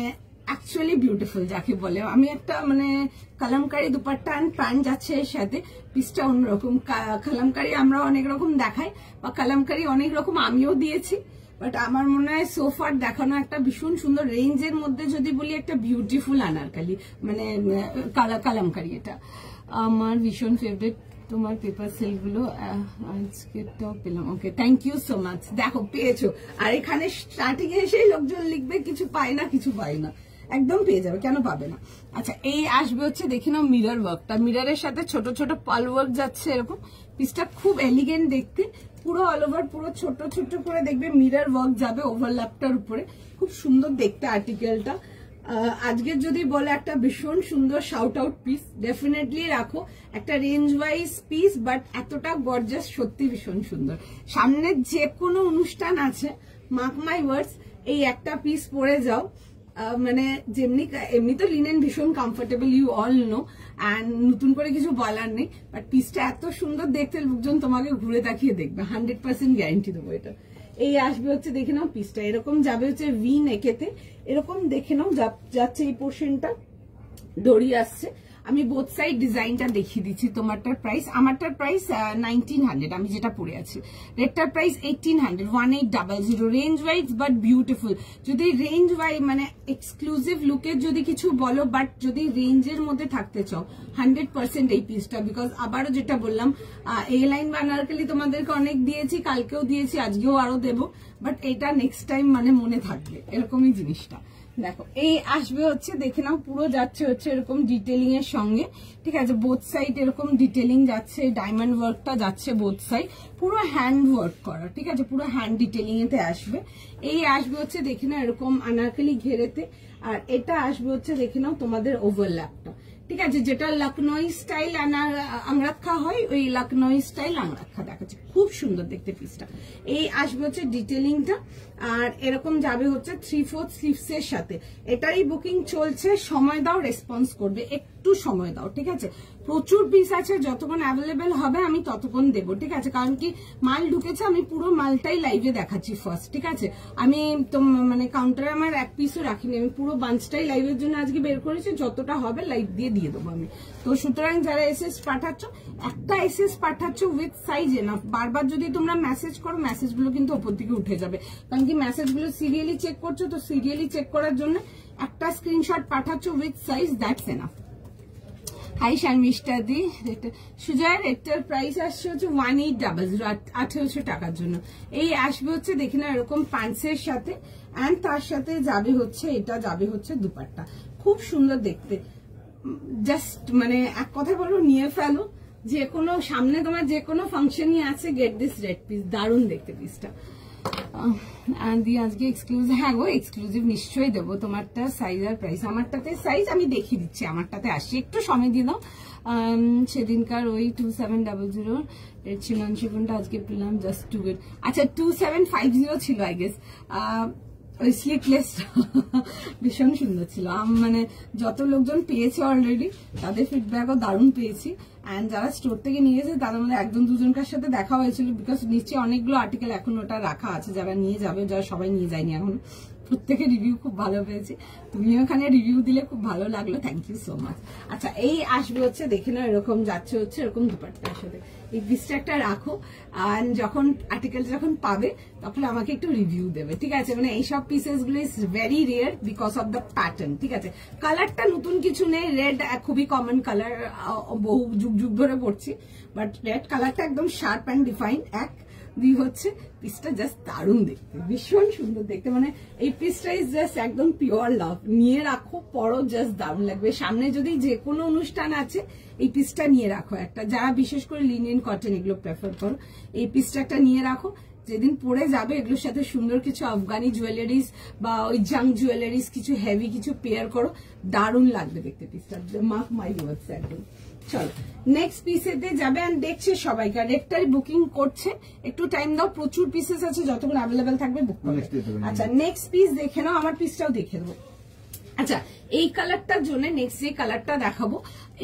অ্যাকচুয়ালি বিউটিফুল যাকে বলে। আমি একটা মানে কালামকারি দুপাট্টা অ্যান্ড প্যান্ট যাচ্ছে এর সাথে, পিসটা অন্যরকম। কালামকারি আমরা অনেক রকম দেখাই, বা কালামকারি অনেক রকম আমিও দিয়েছি, বাট আমার মনে হয় সোফার দেখানো একটা ভীষণ সুন্দর রেঞ্জের মধ্যে যদি বলি, একটা বিউটিফুল আনারকলি মানে কালামকারি। এটা আমার ভীষণ ফেভারিট। তোমার পেপার সিল্ক গুলো আজকে টপ পেলাম, ওকে, থ্যাংক ইউ সো মাচ। দেখো পেয়েছো। আর এখানে স্টার্টিং এ এসেই লোকজন লিখবে কিছু পাই না, কিছু পাই না, একদম পেয়ে যাবে, কেন পাবে না? আচ্ছা, এই আসবে হচ্ছে দেখে নাও মিরর ওয়ার্কটা, মিররের সাথে ছোট ছোট পাল ওয়ার্ক যাচ্ছে এরকম। পিসটা খুব এলিগেন্ট দেখতে, পুরো অল ওভার পুরো ছোট ছোট করে দেখবে মিরর ওয়ার্ক যাবে ওভারল্যাপটার উপরে, খুব সুন্দর দেখতে আর্টিকেলটা। আজকে যদি বলে একটা ভীষণ সুন্দর শাউট আউট পিস, ডেফিনেটলি রাখো, একটা রেঞ্জ ওয়াইজ পিস, বাট এতটা গর্জাস, সত্যি ভীষণ সুন্দর। সামনে যে কোনো অনুষ্ঠান আছে, মার্ক মাই ওয়ার্ডস, এই একটা পিস পরে যাও। মানে এমনি তো লিনেন ভীষণ comfortable, you all know, and নতুন করে কিছু বলার নেই, বাট পিসটা এত সুন্দর দেখতে, লোকজন তোমাকে ঘুরে তাকিয়ে দেখবে, 100% গ্যারান্টি দেবো এটা। এই আসবে হচ্ছে দেখে নাও পিসটা, এরকম যাবে হচ্ছে ভি নেকেতে, এরকম দেখে নাও যাচ্ছে এই পোর্শনটা, দড়ি আসছে। আমি বোথ সাইড ডিজাইনটা দেখিয়ে দিচ্ছি। তোমারটার প্রাইস, আমারটার প্রাইস 1900, আমি যেটা পরে আছি। রেটটার price 1800, 1800। Range wise but beautiful. যদি রেঞ্জ ওয়াইজ মানে এক্সক্লুসিভ লুকের যদি কিছু বলো, বাট যদি রেঞ্জের মধ্যে থাকতে চাও, 100% এই পিসটা। বিকজ আবারও যেটা বললাম, এ লাইন বা আনারকলি তোমাদেরকে অনেক দিয়েছি, কালকেও দিয়েছি, আজকেও আরো দেবো, বাট এটা নেক্সট টাইম মানে মনে থাকবে, এরকমই জিনিসটা। দেখো এই আসবে হচ্ছে, দেখে নাও পুরো যাচ্ছে হচ্ছে এরকম ডিটেলিং এর সঙ্গে, ঠিক আছে। বোথ সাইড এরকম ডিটেলিং যাচ্ছে, ডায়মন্ড ওয়ার্কটা যাচ্ছে বোথ সাইড, পুরো হ্যান্ড ওয়ার্ক করা, ঠিক আছে, পুরো হ্যান্ড ডিটেলিং এতে আসবে। এই আসবে হচ্ছে দেখে নাও এরকম আনারকলি ঘেরেতে, আর এটা আসবে হচ্ছে দেখে নাও তোমাদের ওভারল্যাপটা, ঠিক আছে, যেটা লখনৌ স্টাইল আংরাক্ষা হয়, ওই লখনৌ স্টাইল আংরাক্ষা দেখাচ্ছে, খুব সুন্দর দেখতে পিসটা। এই আসবে হচ্ছে ডিটেলিংটা, আর এরকম যাবে হচ্ছে 3/4 স্লিভস এর সাথে। এটারই বুকিং চলছে, সময় দাও, রেসপন্স করবে, একটু সময় দাও, ঠিক আছে। প্রচুর পিস আছে, যতক্ষণ অ্যাভেলেবেল হবে আমি ততক্ষণ দেবো, ঠিক আছে, কারণ কি মাল ঢুকেছে, আমি পুরো মালটাই লাইভে দেখাচ্ছি ফার্স্ট, ঠিক আছে। আমি তো মানে কাউন্টারে আমার এক পিসও রাখিনি, আমি পুরো বাঞ্চটাই লাইভের জন্য আজকে বের করেছি, যতটা হবে লাইভ দিয়ে দেবো আমি। তো সুতরাং যারা এসএস পাঠাচ্ছ, একটা এসএস পাঠাচ্ছ উইথ সাইজ এনাফ, বারবার যদি তোমরা মেসেজ করো, মেসেজগুলো কিন্তু ওপর দিকে উঠে যাবে, কারণ কি মেসেজগুলো সিরিয়ালি চেক করছো, তো সিরিয়ালি চেক করার জন্য একটা স্ক্রিনশট পাঠাচ্ছ with size, that's enough. Hi Sharmishtha di, সুজয়ের রেটটার প্রাইস আসছে হচ্ছে 1800, 1800 টাকার জন্য। এই আসবে হচ্ছে দেখে না এরকম প্যান্টসের সাথে, অ্যান্ড তার সাথে যাবে হচ্ছে এটা যাবে হচ্ছে দুপাট্টা, খুব সুন্দর দেখতে। জাস্ট মানে এক কথা বলো, নিয়ে ফেলো, যে কোনো সামনে তোমার যে কোনো ফাংশনই আছে, গেট দিস রেড পিস, দারুণ দেখতে পিসটা। আজকে এক্সক্লুসিভ, হ্যাঁ গো এক্সক্লুসিভ নিশ্চয়ই দেবো। তোমারটা সাইজ আর প্রাইস, আমারটাতে সাইজ আমি দেখিয়ে দিচ্ছি, আমারটাতে আসি, একটু সময় দিয়ে দাও। সেদিনকার ওই 2700 এর চিননশিপনটা আজকে পেলাম জাস্ট 2 গেট, আচ্ছা 2750 ছিল আই গেস। ওই স্লিপলেস ভীষণ সুন্দর ছিল, মানে যত লোকজন পেয়েছে অলরেডি তাদের ফিডব্যাকও দারুণ পেয়েছি, অ্যান্ড যারা স্টোর থেকে নিয়েছে তাদের মধ্যে একজন দুজনকার সাথে দেখা হয়েছিল, বিকজ নিচে অনেকগুলো আর্টিকেল এখন ওটা রাখা আছে, যারা নিয়ে যাবে, যারা সবাই নিয়ে যায়নি এখন, প্রত্যেকে রিভিউ খুব ভালো পেয়েছে, তুমি ওখানে রিভিউ দিলে খুব ভালো লাগলো, থ্যাংক ইউ সো মাচ। আচ্ছা এই আসবে হচ্ছে দেখে নাও এরকম যাচ্ছে হচ্ছে এরকম দুপাট্টার সাথে, এই পিসটা একটা রাখো, আর যখন আর্টিকেল যখন পাবে তখন আমাকে একটু রিভিউ দেবে, ঠিক আছে। মানে এইসব পিসেস গুলো is very rare because of the pattern, ঠিক আছে। কালারটা নতুন কিছু নেই, রেড খুবই কমন কালার, বহু যুগ যুগ ধরে পড়ছি, বাট রেড কালারটা একদম শার্প অ্যান্ড ডিফাইন। এক দুই হচ্ছে পিসটা জাস্ট দারুণ দেখতে, ভীষণ সুন্দর দেখতে, মানে এই পিসটা ইজ জাস্ট একদম পিওর লাভ, নিয়ে রাখো, পরো, জাস্ট দারুণ লাগবে। সামনে যদি যে কোনো অনুষ্ঠান আছে এই পিসটা নিয়ে রাখো একটা, যারা বিশেষ করে লিনেন কটন এগুলো প্রেফার করো, এই পিসটা একটা নিয়ে রাখো, যেদিন পরে যাবে এগুলোর সাথে সুন্দর কিছু আফগানি জুয়েলারিজ বা ওই জাং জুয়েলারিজ কিছু হেভি কিছু পেয়ার করো, দারুণ লাগবে দেখতে পিসটা, মার্ক মাই ওয়ার্ডস একদম। চলো নেক্সট পিসেতে যাবে, এন্ড দেখছে সবাইকার রেটটাই বুকিং করছে, একটু টাইম দাও, প্রচুর পিসেস আছে, যতক্ষণ অ্যাভেলেবেল থাকবে বুক করবে। আচ্ছা নেক্সট পিস দেখে নাও, আমার পিসটাও দেখে দেবো। আচ্ছা এই কালারটার জন্য নেক্সট যে কালারটা দেখাবো,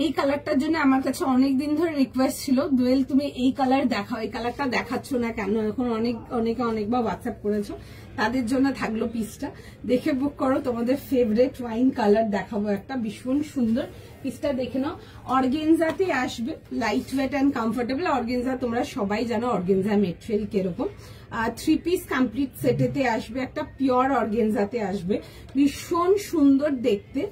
এই কালারটার জন্য আমার কাছে অনেকদিন ধরে রিকোয়েস্ট ছিল, দোয়েল তুমি এই কালার দেখাও, এই কালারটা দেখাচ্ছ না কেন, এখন অনেকবার হোয়াটসঅ্যাপ করেছো, তাদের জন্য থাকলো পিসটা, দেখে বুক করো, তোমাদের ফেভারিট ওয়াইন কালার দেখাবো একটা, ভীষণ সুন্দর পিসটা দেখে নাও। অর্গেনজাতে আসবে, light weight and comfortable organza, তোমরা সবাই জানো অর্গেনজা মেটেরিয়াল কিরকম। 3 পিস কমপ্লিট সেটেতে আসবে, একটা পিওর অর্গেনজাতে আসবে, ভীষণ সুন্দর দেখতে।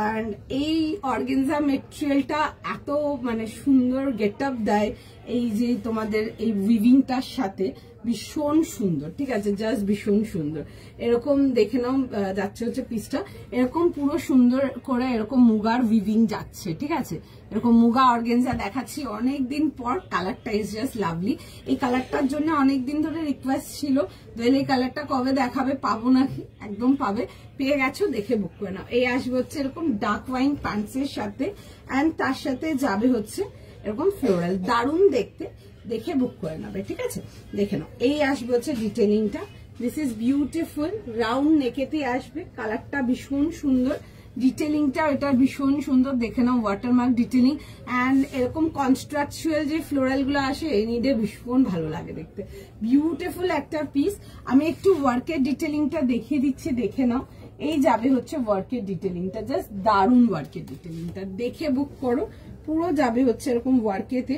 আর এই অর্গেনজা মেটেরিয়ালটা এত মানে সুন্দর গেট আপ দেয়, এই যে তোমাদের এই উইভিংটার সাথে, ভীষণ সুন্দর, ঠিক আছে, জাস্ট ভীষণ সুন্দর। এরকম দেখে নাও যাচ্ছে হচ্ছে পিসটা, এরকম পুরো সুন্দর করে এরকম মুগার উইভিং যাচ্ছে, ঠিক আছে, এরকম মুগা অর্গেনজা দেখাচ্ছি অনেকদিন পর, কালারটা ইজ জাস্ট লাভলি। এই কালারটার জন্য অনেকদিন ধরে রিকোয়েস্ট ছিল, তাহলে এই কালারটা কবে দেখাবে, পাবো নাকি, একদম পাবে, পেয়ে গেছো, দেখে বুক করে নাও। এই আসবে হচ্ছে এরকম ডার্ক ওয়াইন প্যান্টসের সাথে, অ্যান্ড তার সাথে যাবে হচ্ছে এরকম ফ্লোরাল, দারুণ দেখতে, দেখে বুক করে নেবে, ঠিক আছে, দেখে নাও। এই আসবে হচ্ছে ডিটেলিংটা, দিস ইজ বিউটিফুল, রাউন্ড নেকেতে আসবে, কালারটা ভীষণ সুন্দর, ডিটেলিংটা এটা ভীষণ সুন্দর, দেখে নাও, ওয়াটারমার্ক ডিটেলিং, অ্যান্ড এরকম কনস্ট্রাকচুয়াল যে ফ্লোরাল গুলো আসে এই নিডে ভীষণ ভালো লাগে দেখতে, বিউটিফুল একটা পিস। আমি একটু ওয়ার্কের ডিটেলিংটা দেখিয়ে দিচ্ছি, দেখে নাও। এই যাবে হচ্ছে ওয়ার্কের ডিটেলিংটা, জাস্ট দারুণ ওয়ার্কের ডিটেলিংটা, দেখে বুক করো, পুরো যাবে হচ্ছে এরকম ওয়ার্কেতে।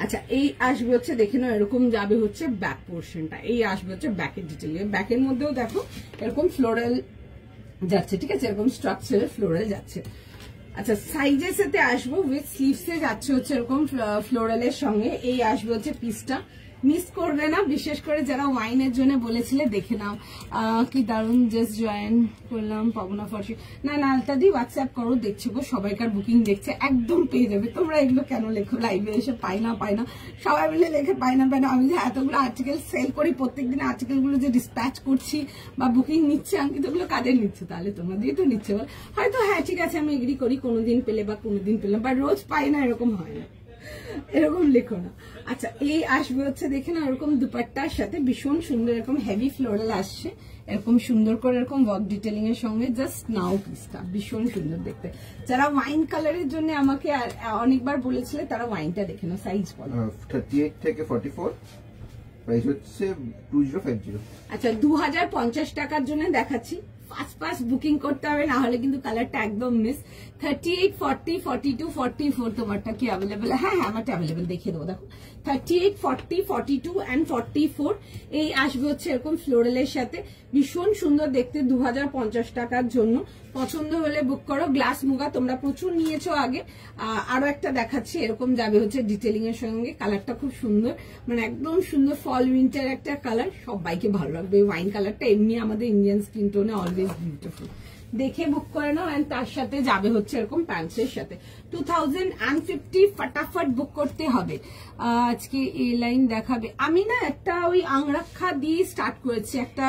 আচ্ছা এই আসবে হচ্ছে দেখে নাও এরকম যাবে হচ্ছে ব্যাক পোর্শনটা, এই আসবে হচ্ছে ব্যাকের ডিটেলিং, ব্যাকের মধ্যেও দেখো এরকম ফ্লোরাল যাচ্ছে, ঠিক আছে, এরকম স্ট্রাকচারে ফ্লোরাল যাচ্ছে। আচ্ছা সাইজের সাথে আসবো, উইথ স্লিভসে যাচ্ছে হচ্ছে এরকম ফ্লোরালের সঙ্গে, এই আসবে হচ্ছে পিসটা, মিস করবে না, বিশেষ করে যারা ওয়াইনের জন্য বলেছিলে। দেখে নাও কি দারুন, জাস্ট জয়েন করলাম পাবনা ফরসি। না আলতা দি হোয়াটসঅ্যাপ করো, দেখছি গো সবাইকার বুকিং দেখছে, একদম পেয়ে যাবে। তোমরা এগুলো কেন লেখো লাইভে এসে পাই না সবাই মিলে লেখে পাই না। আমি যে এতগুলো আর্টিকেল সেল করি, প্রত্যেকদিন আর্টিকেল গুলো যে ডিসপ্যাচ করছি বা বুকিং নিচ্ছে, আমি কিন্তু ওগুলো কাদের নিচ্ছে? তাহলে তোমরা দিয়ে তো নিচ্ছে বল। হয়তো হ্যাঁ ঠিক আছে আমি এগ্রি করি, কোনোদিন পেলে বা কোনোদিন পেলাম, বা রোজ পাই না, এরকম হয় না, এরকম লেখো না। আচ্ছা এই আসবে হচ্ছে দেখে না এরকম দুপাট্টার সাথে ভীষণ সুন্দর এরকম হেভি ফ্লোরাল আসছে, এরকম সুন্দর করে এরকম ওয়ার্ক ডিটেলিং এর সঙ্গে। জাস্ট নাও পিসটা ভীষণ সুন্দর দেখতে। যারা ওয়াইন কালারের জন্য আমাকে অনেকবার বলেছিলে তারা ওয়াইনটা দেখে নাও। সাইজ বলো। 38 থেকে 44, প্রাইস হচ্ছে 2050। আচ্ছা 2050 টাকার জন্য দেখাচ্ছি। ফাস্ট বুকিং করতে হবে, না হলে কিন্তু কালারটা একদম মিস। 38, 40, 42, 44 তোমারটা কি অ্যাভেলেবেল? হ্যাঁ আমারটা অ্যাভেলেবেল, দেখিয়ে দেবো। দেখো 38, 40, 42 and 44 এই আসবে হচ্ছে এরকম ফ্লোরালের সাথে, ভীষণ সুন্দর দেখতে। 2050 টাকার জন্য পছন্দ হলে বুক করো। গ্লাস মুগা তোমরা প্রচুর নিয়েছো আগে, আরো একটা দেখাচ্ছি এরকম যাবে হচ্ছে ডিটেলিং এর সঙ্গে। কালারটা খুব সুন্দর, মানে একদম সুন্দর ফল উইন্টার একটা কালার, সবাইকে ভালো লাগবে। ওয়াইন কালারটা এমনি আমাদের ইন্ডিয়ান স্কিন টোনে অলওয়েজ বিউটিফুল, দেখে বুক করে নাও। এন্ড তার সাথে যাবে হচ্ছে এরকম প্যান্টসের সাথে। 2050 ফটাফট বুক করতে হবে। আজকে এই লাইন দেখাবে। আমি না একটা ওই আংরাক্ষা দিয়ে স্টার্ট করেছি, একটা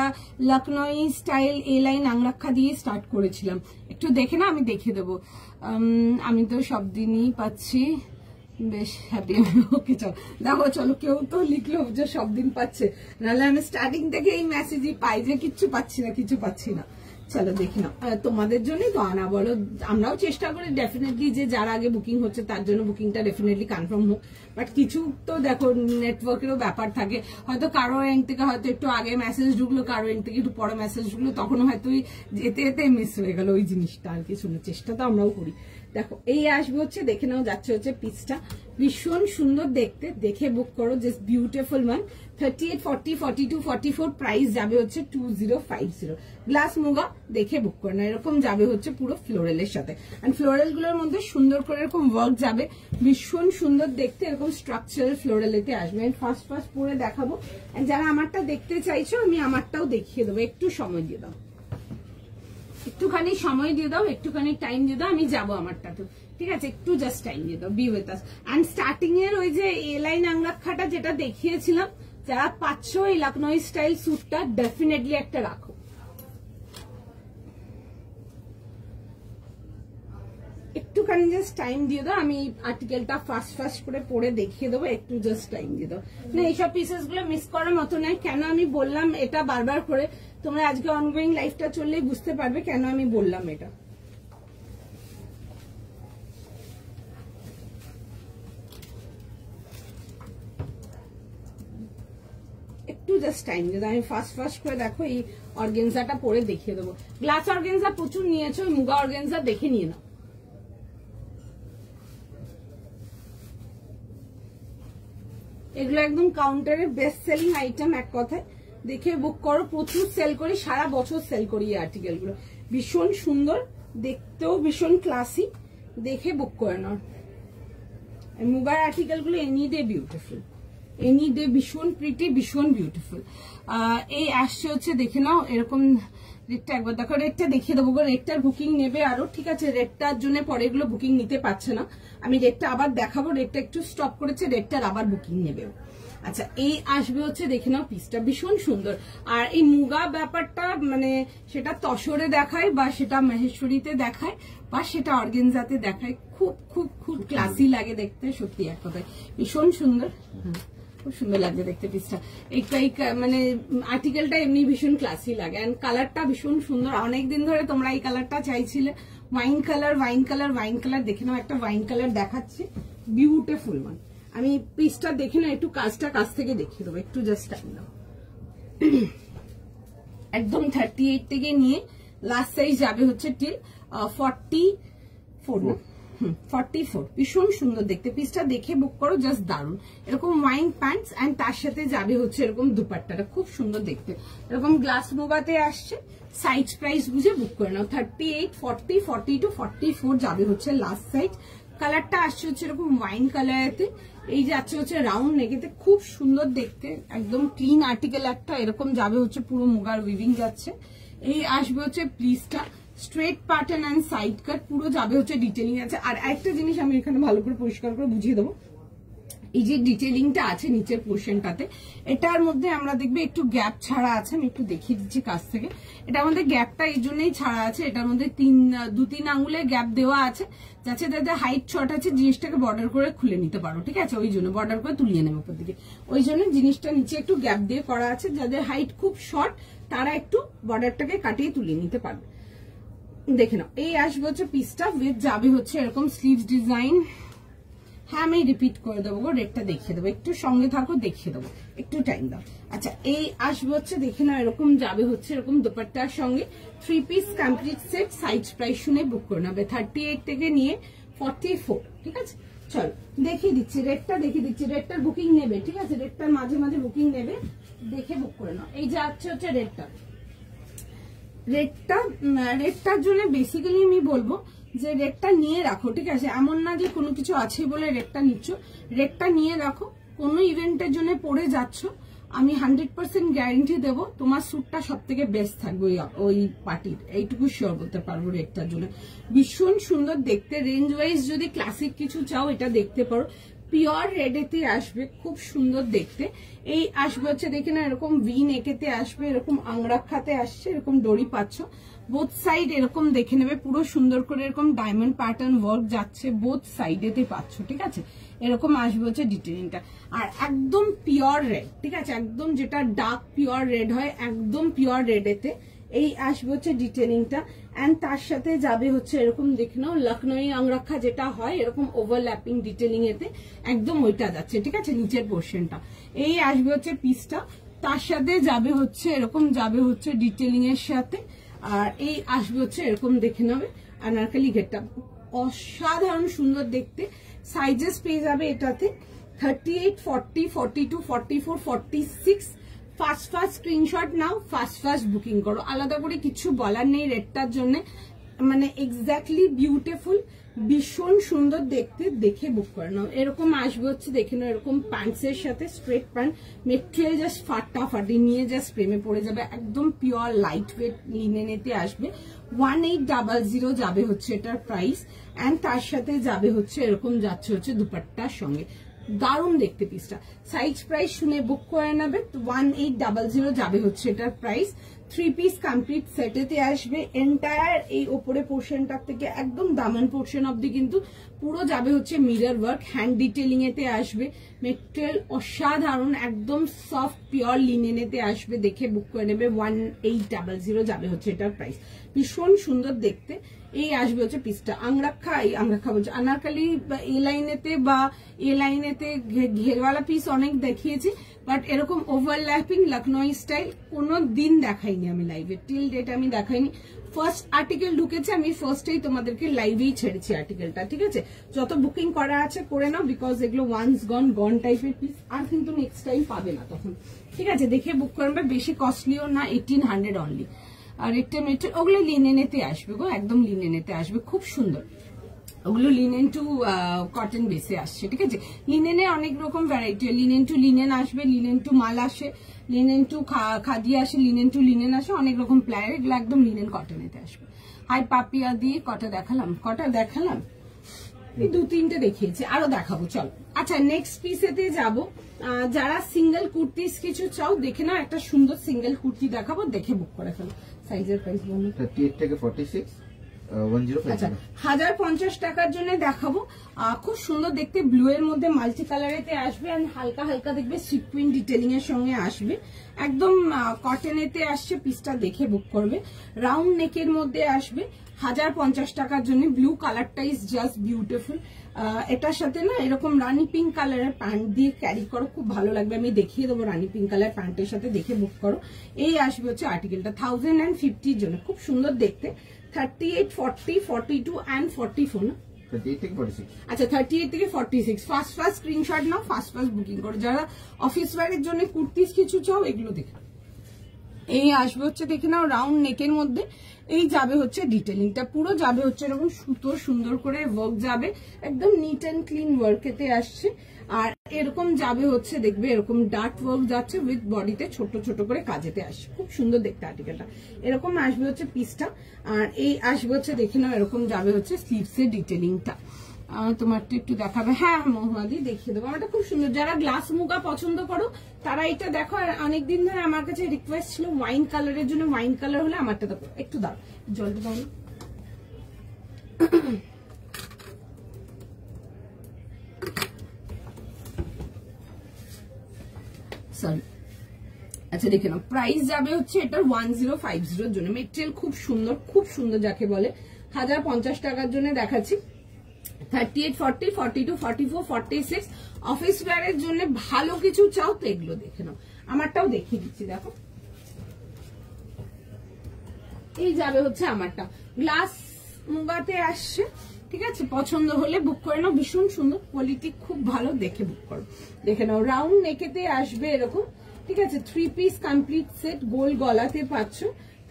লখনৌ স্টাইল এই লাইন আংরাক্ষা দিয়ে স্টার্ট করেছিলাম, একটু দেখে না আমি দেখিয়ে দেবো। আমি তো সব দিনই পাচ্ছি, বেশ হ্যাপি। ওকে চলো দেখো, চলো কেউ তো লিখলো যে সব দিন পাচ্ছে, নাহলে আমি স্টার্টিং থেকে এই মেসেজই পাই যে কিচ্ছু পাচ্ছি না। চলো দেখি না, তোমাদের জন্যই তো আনা বলো। আমরাও চেষ্টা করি ডেফিনেটলি যে যার আগে বুকিং হচ্ছে তার জন্য বুকিংটা ডেফিনেটলি কনফার্ম হোক, বাট কিছু তো দেখো নেটওয়ার্কেরও ব্যাপার থাকে। হয়তো কারো এন্ড থেকে হয়তো একটু আগে মেসেজ ঢুকলো, কারো এন্ড থেকে একটু পরে মেসেজ ঢুকলো, তখন হয়তো যেতে মিস হয়ে গেল ওই জিনিসটা আর কি। শুনে চেষ্টা তো আমরাও করি। দেখো এই আসবে হচ্ছে, দেখে নাও যাচ্ছে হচ্ছে পিসটা, ভীষণ সুন্দর দেখতে, দেখে বুক করো। Just beautiful one. 38, 40, 42, 44 প্রাইস যাবে হচ্ছে 2050। গ্লাস মুগা দেখে বুক করে না, এরকম যাবে হচ্ছে পুরো ফ্লোরালের সাথে। এন্ড ফ্লোরাল গুলোর মধ্যে সুন্দর করে এরকম ওয়ার্ক যাবে, ভীষণ সুন্দর দেখতে, এরকম স্ট্রাকচারাল ফ্লোরালেতে আসবে। ফার্স্ট পরে দেখাবো। এন্ড যারা আমারটা দেখতে চাইছো আমি আমারটাও দেখিয়ে দেবো, একটু সময় দিয়ে দাও, একটুখানি সময় দিয়ে দাও, একটুখানি টাইম দিয়ে দাও, আমি যাবো আমারটা তো, ঠিক আছে? একটু জাস্ট টাইম দিয়ে দাও, be with us. And starting এর ওই যে এ লাইন আংরাক্ষাটা যেটা দেখিয়েছিলাম, যারা পাচ্ছ এই লখনৌ স্টাইল স্যুটটা ডেফিনেটলি একটা রাখো। একটুখানি জাস্ট টাইম দিয়ে দাও, আমি আর্টিকেলটা ফার্স্ট করে পড়ে দেখিয়ে দেবো, একটু জাস্ট টাইম দিয়ে দাও। না এইসব পিসেস গুলো মিস করার মতো নয়। কেন আমি বললাম এটা বারবার করে, তোমরা আজকে অনগোয়িং লাইফটা চললেই বুঝতে পারবে কেন আমি বললাম এটা। একটু জাস্ট টাইম দিয়ে দাও, আমি ফার্স্ট করে দেখো এই অর্গেনজাটা পরে দেখিয়ে দেবো। গ্লাস অর্গেনজা প্রচুর নিয়েছো, মুগা অর্গেনজা দেখে নিয়ে নাও। এগুলো একদম কাউন্টারের বেস্ট সেলিং আইটেম, এক কথায় দেখে বুক করো। প্রচুর সেল করি, সারা বছর সেল করি এই আর্টিকেল গুলো, ভীষণ সুন্দর দেখতেও, ভীষণ ক্লাসি, দেখে বুক করে নাও। মুগার আর্টিকেল গুলো any day beautiful, any day ভীষণ প্রিটি, ভীষণ বিউটিফুল। এই আসছে হচ্ছে দেখে নাও এরকম। রেটটা একবার দেখো, রেটটা দেখিয়ে দেবো। রেটটার বুকিং নেবে আরো, ঠিক আছে? রেটটার জন্য পরে এগুলো বুকিং নিতে পারছে না, আমি রেটটা আবার দেখাবো। রেটটা একটু স্টপ করেছে, রেটটার আবার বুকিং নেবে। আচ্ছা এই আসবে হচ্ছে দেখে নাও পিসটা, ভীষণ সুন্দর। আর এই মুগা ব্যাপারটা মানে সেটা তসরে দেখায়, বা সেটা মহেশ্বরীতে দেখায়, বা সেটা অর্গেনজাতে দেখায়, খুব খুব খুব ক্লাসি লাগে দেখতে, সত্যি এক কথায় ভীষণ সুন্দর। খুব সুন্দর লাগছে দেখতে পিসটা। এই মানে আর্টিকেলটা এমনি ভীষণ ক্লাসি লাগে, এন্ড কালারটা ভীষণ সুন্দর। অনেকদিন ধরে তোমরা এই কালারটা চাইছিলে, ওয়াইন কালার। দেখে নাও একটা ওয়াইন কালার দেখাচ্ছি, বিউটিফুল ওয়ান। আমি পিসটা দেখে না, একটু কাছ থেকে দেখিয়ে দেবো, একটু জাস্ট টাইম দাও। একদম 38 থেকে নিয়ে লাস্ট সাইজ যাবে হচ্ছে টিল 44, 44। ভীষণ সুন্দর দেখতে, পিসটা দেখে বুক করো, জাস্ট দারুন। এরকম ওয়াইন প্যান্টস এন্ড তার সাথে যাবে হচ্ছে এরকম দুপাট্টাটা, খুব সুন্দর দেখতে। এরকম গ্লাস মুগাতে আসছে, সাইজ প্রাইস বুঝে বুক করে নাও। 38, 40, 42, 44 যাবে হচ্ছে লাস্ট সাইজ। কালারটা আসছে হচ্ছে এরকম ওয়াইন কালারেতে, এই যাচ্ছে হচ্ছে রাউন্ড নেকেতে, খুব সুন্দর দেখতে, একদম ক্লিন আর্টিকেল একটা, এরকম যাবে হচ্ছে পুরো মুগার উইভিং যাচ্ছে। এই আসবে হচ্ছে প্লিজটা straight pattern and side cut, পুরো যাবে হচ্ছে ডিটেলিং আছে। আর একটা জিনিস আমি এখানে ভালো করে পরিষ্কার করে বুঝিয়ে দেবো, এই যে ডিটেলিংটা আছে নিচের পোর্শনটাতে, এটার মধ্যে আমরা দেখবে একটু গ্যাপ ছাড়া আছে, আমি একটু দেখিয়ে দিচ্ছি কাছ থেকে। এটার মধ্যে গ্যাপটা এই জন্যই ছাড়া আছে, এটার মধ্যে 2-3 আঙ্গুলের গ্যাপ দেওয়া আছে, যাতে যাতে হাইট শর্ট আছে জিনিসটাকে বর্ডার করে খুলে নিতে পারো, ঠিক আছে? ওই জন্য বর্ডার করে তুলিয়ে নেবে উপর দিকে, ওই জন্য জিনিসটা নিচে একটু গ্যাপ দিয়ে করা আছে, যাদের হাইট খুব শর্ট তারা একটু বর্ডারটাকে কাটিয়ে তুলিয়ে নিতে পারবে। দেখে নাও, এই আসবে হচ্ছে পিসটা, উইথ যাবে হচ্ছে এরকম স্লিভস ডিজাইন। হ্যাঁ আমি রিপিট করে দেবো গো, রেটটা দেখিয়ে দেবো, একটু সঙ্গে থাকো দেখিয়ে দেবো, একটু টাইম দাও। আচ্ছা এই আসবে হচ্ছে দেখে নাও, এরকম যাবে হচ্ছে এরকম দোপাট্টার সঙ্গে 3 piece complete set. Size price শুনে বুক করে নেবে 38 থেকে নিয়ে 44, ঠিক আছে? চলো দেখিয়ে দিচ্ছি রেটটা, দেখিয়ে দিচ্ছি রেটটার বুকিং নেবে, ঠিক আছে? রেটটার মাঝে মাঝে বুকিং নেবে, দেখে বুক করে নাও। এই যে হচ্ছে রেটটার জন্য বেসিক্যালি আমি বলবো যে রেটটা নিয়ে রাখো, ঠিক আছে? এমন না যে কোনো কিছু আছে বলে রেটটা নিচ্ছ, রেটটা নিয়ে রাখো। কোনো ইভেন্টের জন্য পরে যাচ্ছ, আমি 100% গ্যারেন্টি দেবো তোমার স্যুটটা সব থেকে বেস্ট থাকবে ওই পার্টির, এইটুকু শিওর বলতে পারবো। রেটটার জন্য ভীষণ সুন্দর দেখতে, রেঞ্জ ওয়াইজ যদি ক্লাসিক কিছু চাও এটা দেখতে পারো, পিওর রেডেতে আসবে, খুব সুন্দর দেখতে। এই আসবে হচ্ছে দেখে না এরকম ভি নেকেতে আসবে, এরকম আংরাক্ষাতে আসছে, এরকম দড়ি পাচ্ছ বোথ সাইড, এরকম দেখে নেবে পুরো সুন্দর করে এরকম ডায়মন্ড প্যাটার্ন ওয়ার্ক যাচ্ছে বোথ সাইডেতে পাচ্ছ, ঠিক আছে? এরকম আসবে হচ্ছে ডিটেলিংটা, আর একদম পিওর রেড, ঠিক আছে? একদম যেটা ডার্ক পিওর রেড হয়, একদম পিওর রেডেতে এই আসবে হচ্ছে ডিটেলিংটা। এন্ড তার সাথে যাবে হচ্ছে এরকম দেখে নাও লখনৌ আংরাক্ষা যেটা হয়, এরকম ওভারল্যাপিং ডিটেলিং এতে একদম ওইটা যাচ্ছে, ঠিক আছে? নিচের পোর্শনটা এই আসবে হচ্ছে পিসটা, তার সাথে যাবে হচ্ছে এরকম যাবে হচ্ছে ডিটেলিং এর সাথে। আর এই আসবে হচ্ছে এরকম দেখে নেবে আনারকলি ঘেরটা, অসাধারণ সুন্দর দেখতে। সাইজেস পেয়ে যাবে এটাতে 38, 40, 42, 44, 46। ফার্স্ট স্ক্রিনশট নাও, ফার্স্ট বুকিং করো, আলাদা করে কিছু বলার নেই রেটটার জন্য, মানে এক্স্যাক্টলি বিউটিফুল, ভীষণ সুন্দর দেখতে, দেখে বুক করে নাও। এরকম আসবে হচ্ছে দেখে নাও এরকম প্যান্টস এর সাথে, স্ট্রেট প্যান্ট, মেটেরিয়াল জাস্ট ফাটাফাটি নিয়ে জাস্ট প্রেমে পড়ে যাবে, একদম পিওর লাইট ওয়েট লিনেনেতে আসবে। 1800 যাবে হচ্ছে এটার প্রাইস। এন্ড তার সাথে যাবে হচ্ছে এরকম যাচ্ছে হচ্ছে দুপাট্টার সঙ্গে, দারুণ দেখতে পিসটা। সাইজ প্রাইস শুনে বুক করে নেবে, 1800 যাবে হচ্ছে এটার প্রাইস। 3 পিস কমপ্লিট সেটেতে আসবে, এন্টায়ার এই ওপরে পোর্শনটার থেকে একদম দামান পোর্শন অব্দি কিন্তু পুরো যাবে হচ্ছে মিরর ওয়ার্ক, হ্যান্ড ডিটেলিং এতে আসবে, মেটেরিয়াল অসাধারণ, একদম সফট পিওর লিনেনেতে আসবে, দেখে বুক করে নেবে। 1800 যাবে হচ্ছে এটার প্রাইস, ভীষণ সুন্দর দেখতে। এই আসবে হচ্ছে পিসটা, আংরাক্ষা বলছে আনারকলি এ লাইনেতে বা এ লাইনেতে ঘেরওয়ালা পিস অনেক দেখিয়েছি, বাট এরকম ওভারল্যাপিং লখনৌ স্টাইল কোনো দিন দেখাইনি আমি লাইভে, টিল ডেট আমি দেখাইনি। ফার্স্ট আর্টিকেল ঢুকেছে, আমি ফার্স্টেই তোমাদেরকে লাইভেই ছেড়েছি আর্টিকেলটা, ঠিক আছে? যত বুকিং করা আছে করে নাও, বিকজ এগুলো ওয়ান্স গন টাইপের পিস, আর কিন্তু নেক্সট টাইম পাবে না তখন, ঠিক আছে? দেখে বুক করবে, বেশি কস্টলিও না, 1800 অনলি। আর একটা মেটেরিয়াল ওগুলো লিনেনেতে আসবে গো, একদম লিনেনেতে আসবে, খুব সুন্দর। ওগুলো লিনেন টু কটন বেসে আসছে, ঠিক আছে? লিনেনে অনেক রকম ভ্যারাইটি, লিনেন টু লিনেন আসবে, লিনেন টু মাল আসে, লিনেন টু খাদি আসে, লিনেন টু লিনেন আসে, অনেক রকম প্লায়ার, এগুলো একদম লিনেন কটনেতে আসবে। হাই পাপিয়া দিয়ে কটা দেখালাম, এই 2-3টে দেখিয়েছি, আরো দেখাবো, চলো। আচ্ছা নেক্সট পিসেতে যাবো, যারা সিঙ্গেল কুর্তিস কিছু চাও দেখে নাও, একটা সুন্দর সিঙ্গেল কুর্তি দেখাবো, দেখে বুক করে ফেলো। সাইজের প্রাইস বলুন। 38 থেকে 46, 1050। আচ্ছা 1050 টাকার জন্য দেখাবো, খুব সুন্দর দেখতে, ব্লু এর মধ্যে মাল্টি কালারেতে আসবে, আর হালকা হালকা দেখবে সিকুইন ডিটেলিং এর সঙ্গে আসবে, একদম কটনেতে আসছে, পিসটা দেখে বুক করবে। রাউন্ড নেকের মধ্যে আসবে, 1050 টাকার জন্য। ব্লু কালারটা ইজ জাস্ট বিউটিফুল, এটার সাথে না এরকম রানি পিঙ্ক কালারের প্যান্ট দিয়ে ক্যারি করো, খুব ভালো লাগবে, আমি দেখিয়ে দেবো রানি পিঙ্ক কালার প্যান্টের সাথে, দেখে বুক করো। এই আসবে হচ্ছে আর্টিকেলটা 1050 জন্য, খুব সুন্দর দেখতে। 38, 40, 42 and 44 না? 38 থেকে 46। আচ্ছা 38 থেকে 46। ফার্স্ট স্ক্রিনশট নাও, ফার্স্ট বুকিং করো। যারা অফিস ওয়্যারের জন্য কুর্তিস কিছু চাও এগুলো দেখো। এই আসবে হচ্ছে দেখে নাও রাউন্ড নেকের মধ্যে, এই যাবে হচ্ছে ডিটেলিংটা পুরো যাবে হচ্ছে এরকম সুতো সুন্দর করে ওয়ার্ক যাবে, একদম নিট অ্যান্ড ক্লিন ওয়ার্কেতে আসছে। আর এরকম যাবে হচ্ছে দেখবে এরকম ডার্ট ওয়ার্ক যাচ্ছে উইথ বডিতে ছোট ছোট করে কাজেতে আসছে, খুব সুন্দর দেখতে আর্টিকেলটা। এরকম আসবে হচ্ছে পিসটা, আর এই আসবে হচ্ছে দেখে নাও এরকম যাবে হচ্ছে স্লিভসের ডিটেলিংটা। তোমারটা একটু দেখাবে, হ্যাঁ মোহাম্মদি দেখিয়ে দেবো। আমারটা খুব সুন্দর, যারা গ্লাস মুগা পছন্দ করো তারা এটা দেখো। আর অনেকদিন ধরে আমার কাছে রিকোয়েস্ট ছিল ওয়াইন কালারের জন্য, ওয়াইন কালার হলে আমারটা দেখো। একটু দাও, জলটা দাও না। সরি, আচ্ছা দেখে নাও প্রাইস যাবে হচ্ছে এটার 1050 এর জন্য। মেটেরিয়াল খুব সুন্দর, খুব সুন্দর যাকে বলে। 1050 টাকার জন্য দেখাচ্ছি। 38, 40, 42, 44, 46 অফিস ওয়্যারের জন্য ভালো কিছু চাও তো এগুলো দেখে নাও। আমারটাও দেখিয়ে দিচ্ছি, দেখো এই যাবে হচ্ছে আমারটা গ্লাস মুগাতে আসছে, ঠিক আছে। পছন্দ হলে বুক করে নাও, ভীষণ সুন্দর কোয়ালিটি, খুব ভালো, দেখে বুক করো। দেখে নাও রাউন্ড নেকেতে আসবে এরকম, ঠিক আছে। 3 পিস কমপ্লিট সেট, গোল গলাতে পাচ্ছ।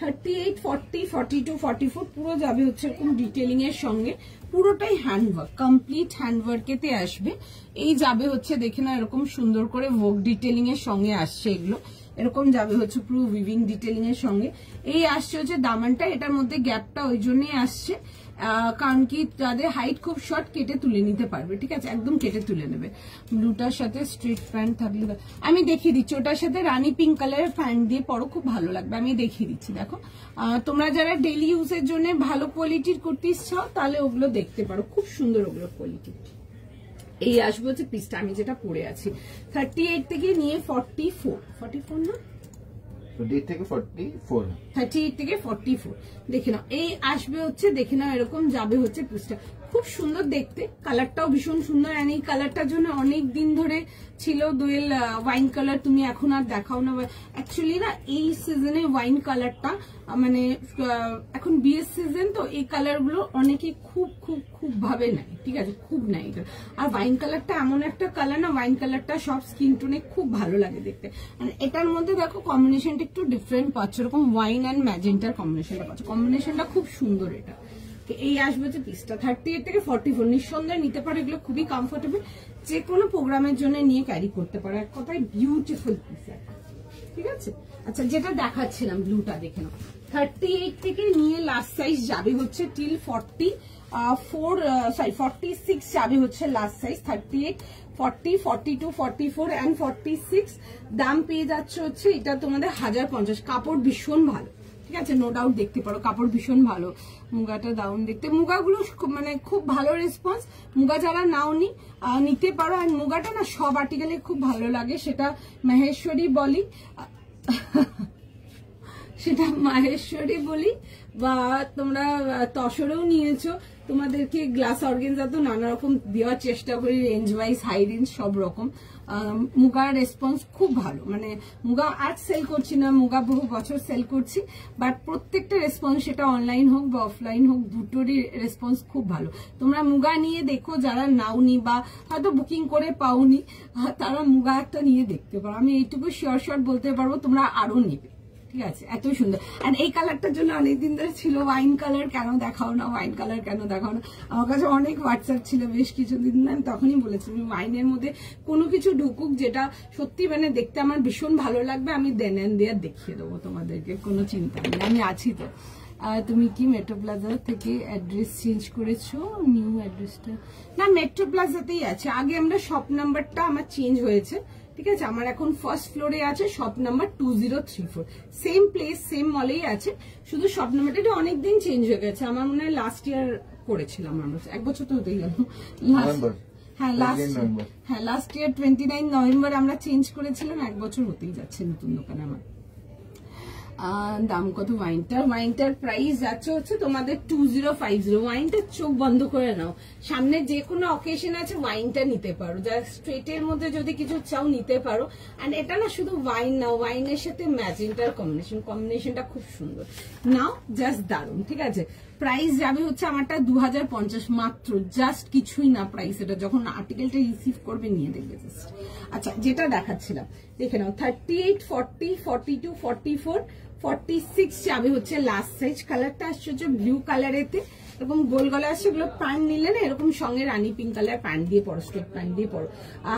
38, 40, 42, 44 পুরো যাবে হচ্ছে এরকম ডিটেলিং এর সঙ্গে, পুরোটাই হ্যান্ডওয়ার্ক, কমপ্লিট হ্যান্ডওয়ার্কেতে আসবে। এই যাবে হচ্ছে দেখে নাও এরকম সুন্দর করে ওয়ার্ক ডিটেলিং এর সঙ্গে আসছে এগুলো, এরকম যাবে হচ্ছে পুরো উইভিং ডিটেলিং এর সঙ্গে। এই আসছে হচ্ছে দামানটা, এটার মধ্যে গ্যাপটা ওই জন্যই আসছে কারণ কি যাদের হাইট খুব শর্ট কেটে তুলে নিতে পারবে, ঠিক আছে, একদম কেটে তুলে নেবে। ব্লুটার সাথে স্ট্রেট প্যান্ট থাকলে আমি দেখিয়ে দিচ্ছি, ওটার সাথে রানী পিঙ্ক কালারের প্যান্ট দিয়ে পরো, খুব ভালো লাগবে। আমি দেখিয়ে দিচ্ছি, দেখো তোমরা যারা ডেইলি ইউজের জন্য ভালো কোয়ালিটির কুর্তিস চাও তাহলে ওগুলো দেখতে পারো, খুব সুন্দর ওগুলো কোয়ালিটি। এই আসবে হচ্ছে পিসটা আমি যেটা পরে আছি। 38 থেকে নিয়ে 44 না 38 থেকে 44, 38 থেকে 44 দেখে নাও। এই আসবে হচ্ছে দেখে নাও এরকম যাবে হচ্ছে পিসটা, খুব সুন্দর দেখতে, কালারটাও ভীষণ সুন্দর। আর এই কালারটার জন্য অনেক দিন ধরে ছিল দোয়েল ওয়াইন কালার, তুমি এখন আর দেখাও না। অ্যাকচুয়ালি না এই সিজনে ওয়াইন কালারটা মানে এখন বিয়ের সিজন তো এই কালার গুলো অনেকে খুব খুব খুব ভাবে নাই, ঠিক আছে, খুব নাই এটা। আর ওয়াইন কালারটা এমন একটা কালার না, ওয়াইন কালারটা সব স্কিন টোনে খুব ভালো লাগে দেখতে। আর এটার মধ্যে দেখো কম্বিনেশনটা একটু ডিফারেন্ট পাচ্ছ, এরকম ওয়াইন অ্যান্ড ম্যাজেন্টার কম্বিনেশনটা পাচ্ছ, কম্বিনেশনটা খুব সুন্দর এটা। এই আসবে হচ্ছে পিসটা 38 থেকে 44, নিঃসন্দেহে নিতে পারো, এগুলো খুবই কমফোর্টেবল, যে কোনো প্রোগ্রামের জন্য নিয়ে ক্যারি করতে পারো। এক কথায় বিউটিফুল পিস, ঠিক আছে। আচ্ছা যেটা দেখাচ্ছিলাম ব্লুটা দেখে নাও, 38 থেকে নিয়ে লাস্ট সাইজ যাবে হচ্ছে টিল 46 যাবে হচ্ছে লাস্ট সাইজ। 38, 40, 42, 44 and 46 দাম পেয়ে যাচ্ছে হচ্ছে এটা তোমাদের 1050। কাপড় ভীষণ ভালো, ঠিক আছে, নো ডাউট দেখতে পারো, কাপড় ভীষণ ভালো। মুগাটা দাউন দেখতে, মুগাগুলো মানে খুব ভালো রেসপন্স। মুগা যারা নাওনি নিতে পারো। আর মুগাটা না সব আর্টিকেলে খুব ভালো লাগে, সেটা মাহেশ্বরী বলি বা তোমরা তসরেও নিয়েছো, তোমাদেরকে গ্লাস অর্গেনজা তো নানা রকম দেওয়ার চেষ্টা করি, রেঞ্জ ওয়াইজ, হাই রেঞ্জ সব রকম। মুগার রেসপন্স খুব ভালো, মানে মুগা আজ সেল করছি না, মুগা বহু বছর সেল করছি, বাট প্রত্যেকটা রেসপন্স সেটা অনলাইন হোক বা অফলাইন হোক দুটোরই রেসপন্স খুব ভালো। তোমরা মুগা নিয়ে দেখো, যারা নাওনি বা হয়তো বুকিং করে পাওনি তারা মুগা একটা নিয়ে দেখতে পারো। আমি এইটুকু শিওর শর্ট বলতে পারবো তোমরা আরো নিবে, ঠিক আছে, এত সুন্দর। আর এই কালারটার জন্য অনেকদিন ধরে ছিল ওয়াইন কালার কেন দেখাও না, ওয়াইন কালার কেন দেখাও না। আমার কাছে অনেক হোয়াটসঅ্যাপ ছিল বেশ কিছুদিন, আমি তখনই বলেছি ওয়াইনের মধ্যে কোনো কিছু ঢুকুক যেটা সত্যি মানে দেখতে আমার ভীষণ ভালো লাগবে, আমি দেন দেওয়ার দেখিয়ে দেবো তোমাদেরকে, কোনো চিন্তা নেই, আমি আছি তো। তুমি কি মেট্রো প্লাজা থেকে অ্যাড্রেস চেঞ্জ করেছো? নিউ অ্যাড্রেসটা না মেট্রো প্লাজাতেই আছে, আগে আমরা শপ নাম্বারটা আমার চেঞ্জ হয়েছে, ঠিক আছে। আমার এখন ফার্স্ট ফ্লোরে আছে, shop number 2034, same place same মলেই আছে, শুধু শপ নাম্বারটা অনেকদিন চেঞ্জ হয়ে গেছে। আমার মনে হয় লাস্ট ইয়ার করেছিলাম আমরা, 1 বছর তো হতেই গেল। হ্যাঁ লাস্ট ইয়ার 29 নভেম্বর আমরা চেঞ্জ করেছিলাম, 1 বছর হতেই যাচ্ছে নতুন দোকানে আমার। দাম কত ওয়াইনটার প্রাইস যাচ্ছে হচ্ছে তোমাদের 2050। ওয়াইনটা চোখ বন্ধ করে নাও, সামনে যে কোনো অকেশন আছে ওয়াইনটা নিতে পারো, যা স্ট্রেটের মধ্যে যদি কিছু চাও নিতে পারো। আর এটা না শুধু ওয়াইন না, ওয়াইনের সাথে ম্যাজেন্টার কম্বিনেশনটা খুব সুন্দর, নাও জাস্ট দারুন, ঠিক আছে। প্রাইস যাবে হচ্ছে আমারটা 2050 মাত্র, জাস্ট কিছুই না প্রাইস, এটা যখন আর্টিকেলটা রিসিভ করবে নিয়ে দেখবে জাস্ট। আচ্ছা যেটা দেখাচ্ছিলাম দেখে নাও, 38, 40, 42, 44 46 যাবে হচ্ছে লাস্ট সাইজ। কালারটা আসছে হচ্ছে ব্লু কালারেতে, এরকম গোল গলা আসছে। এগুলো প্যান্ট নিলে না এরকম সঙ্গে রানী পিঙ্ক কালার প্যান্ট দিয়ে পরো, স্ট্রেট প্যান্ট দিয়ে পরো।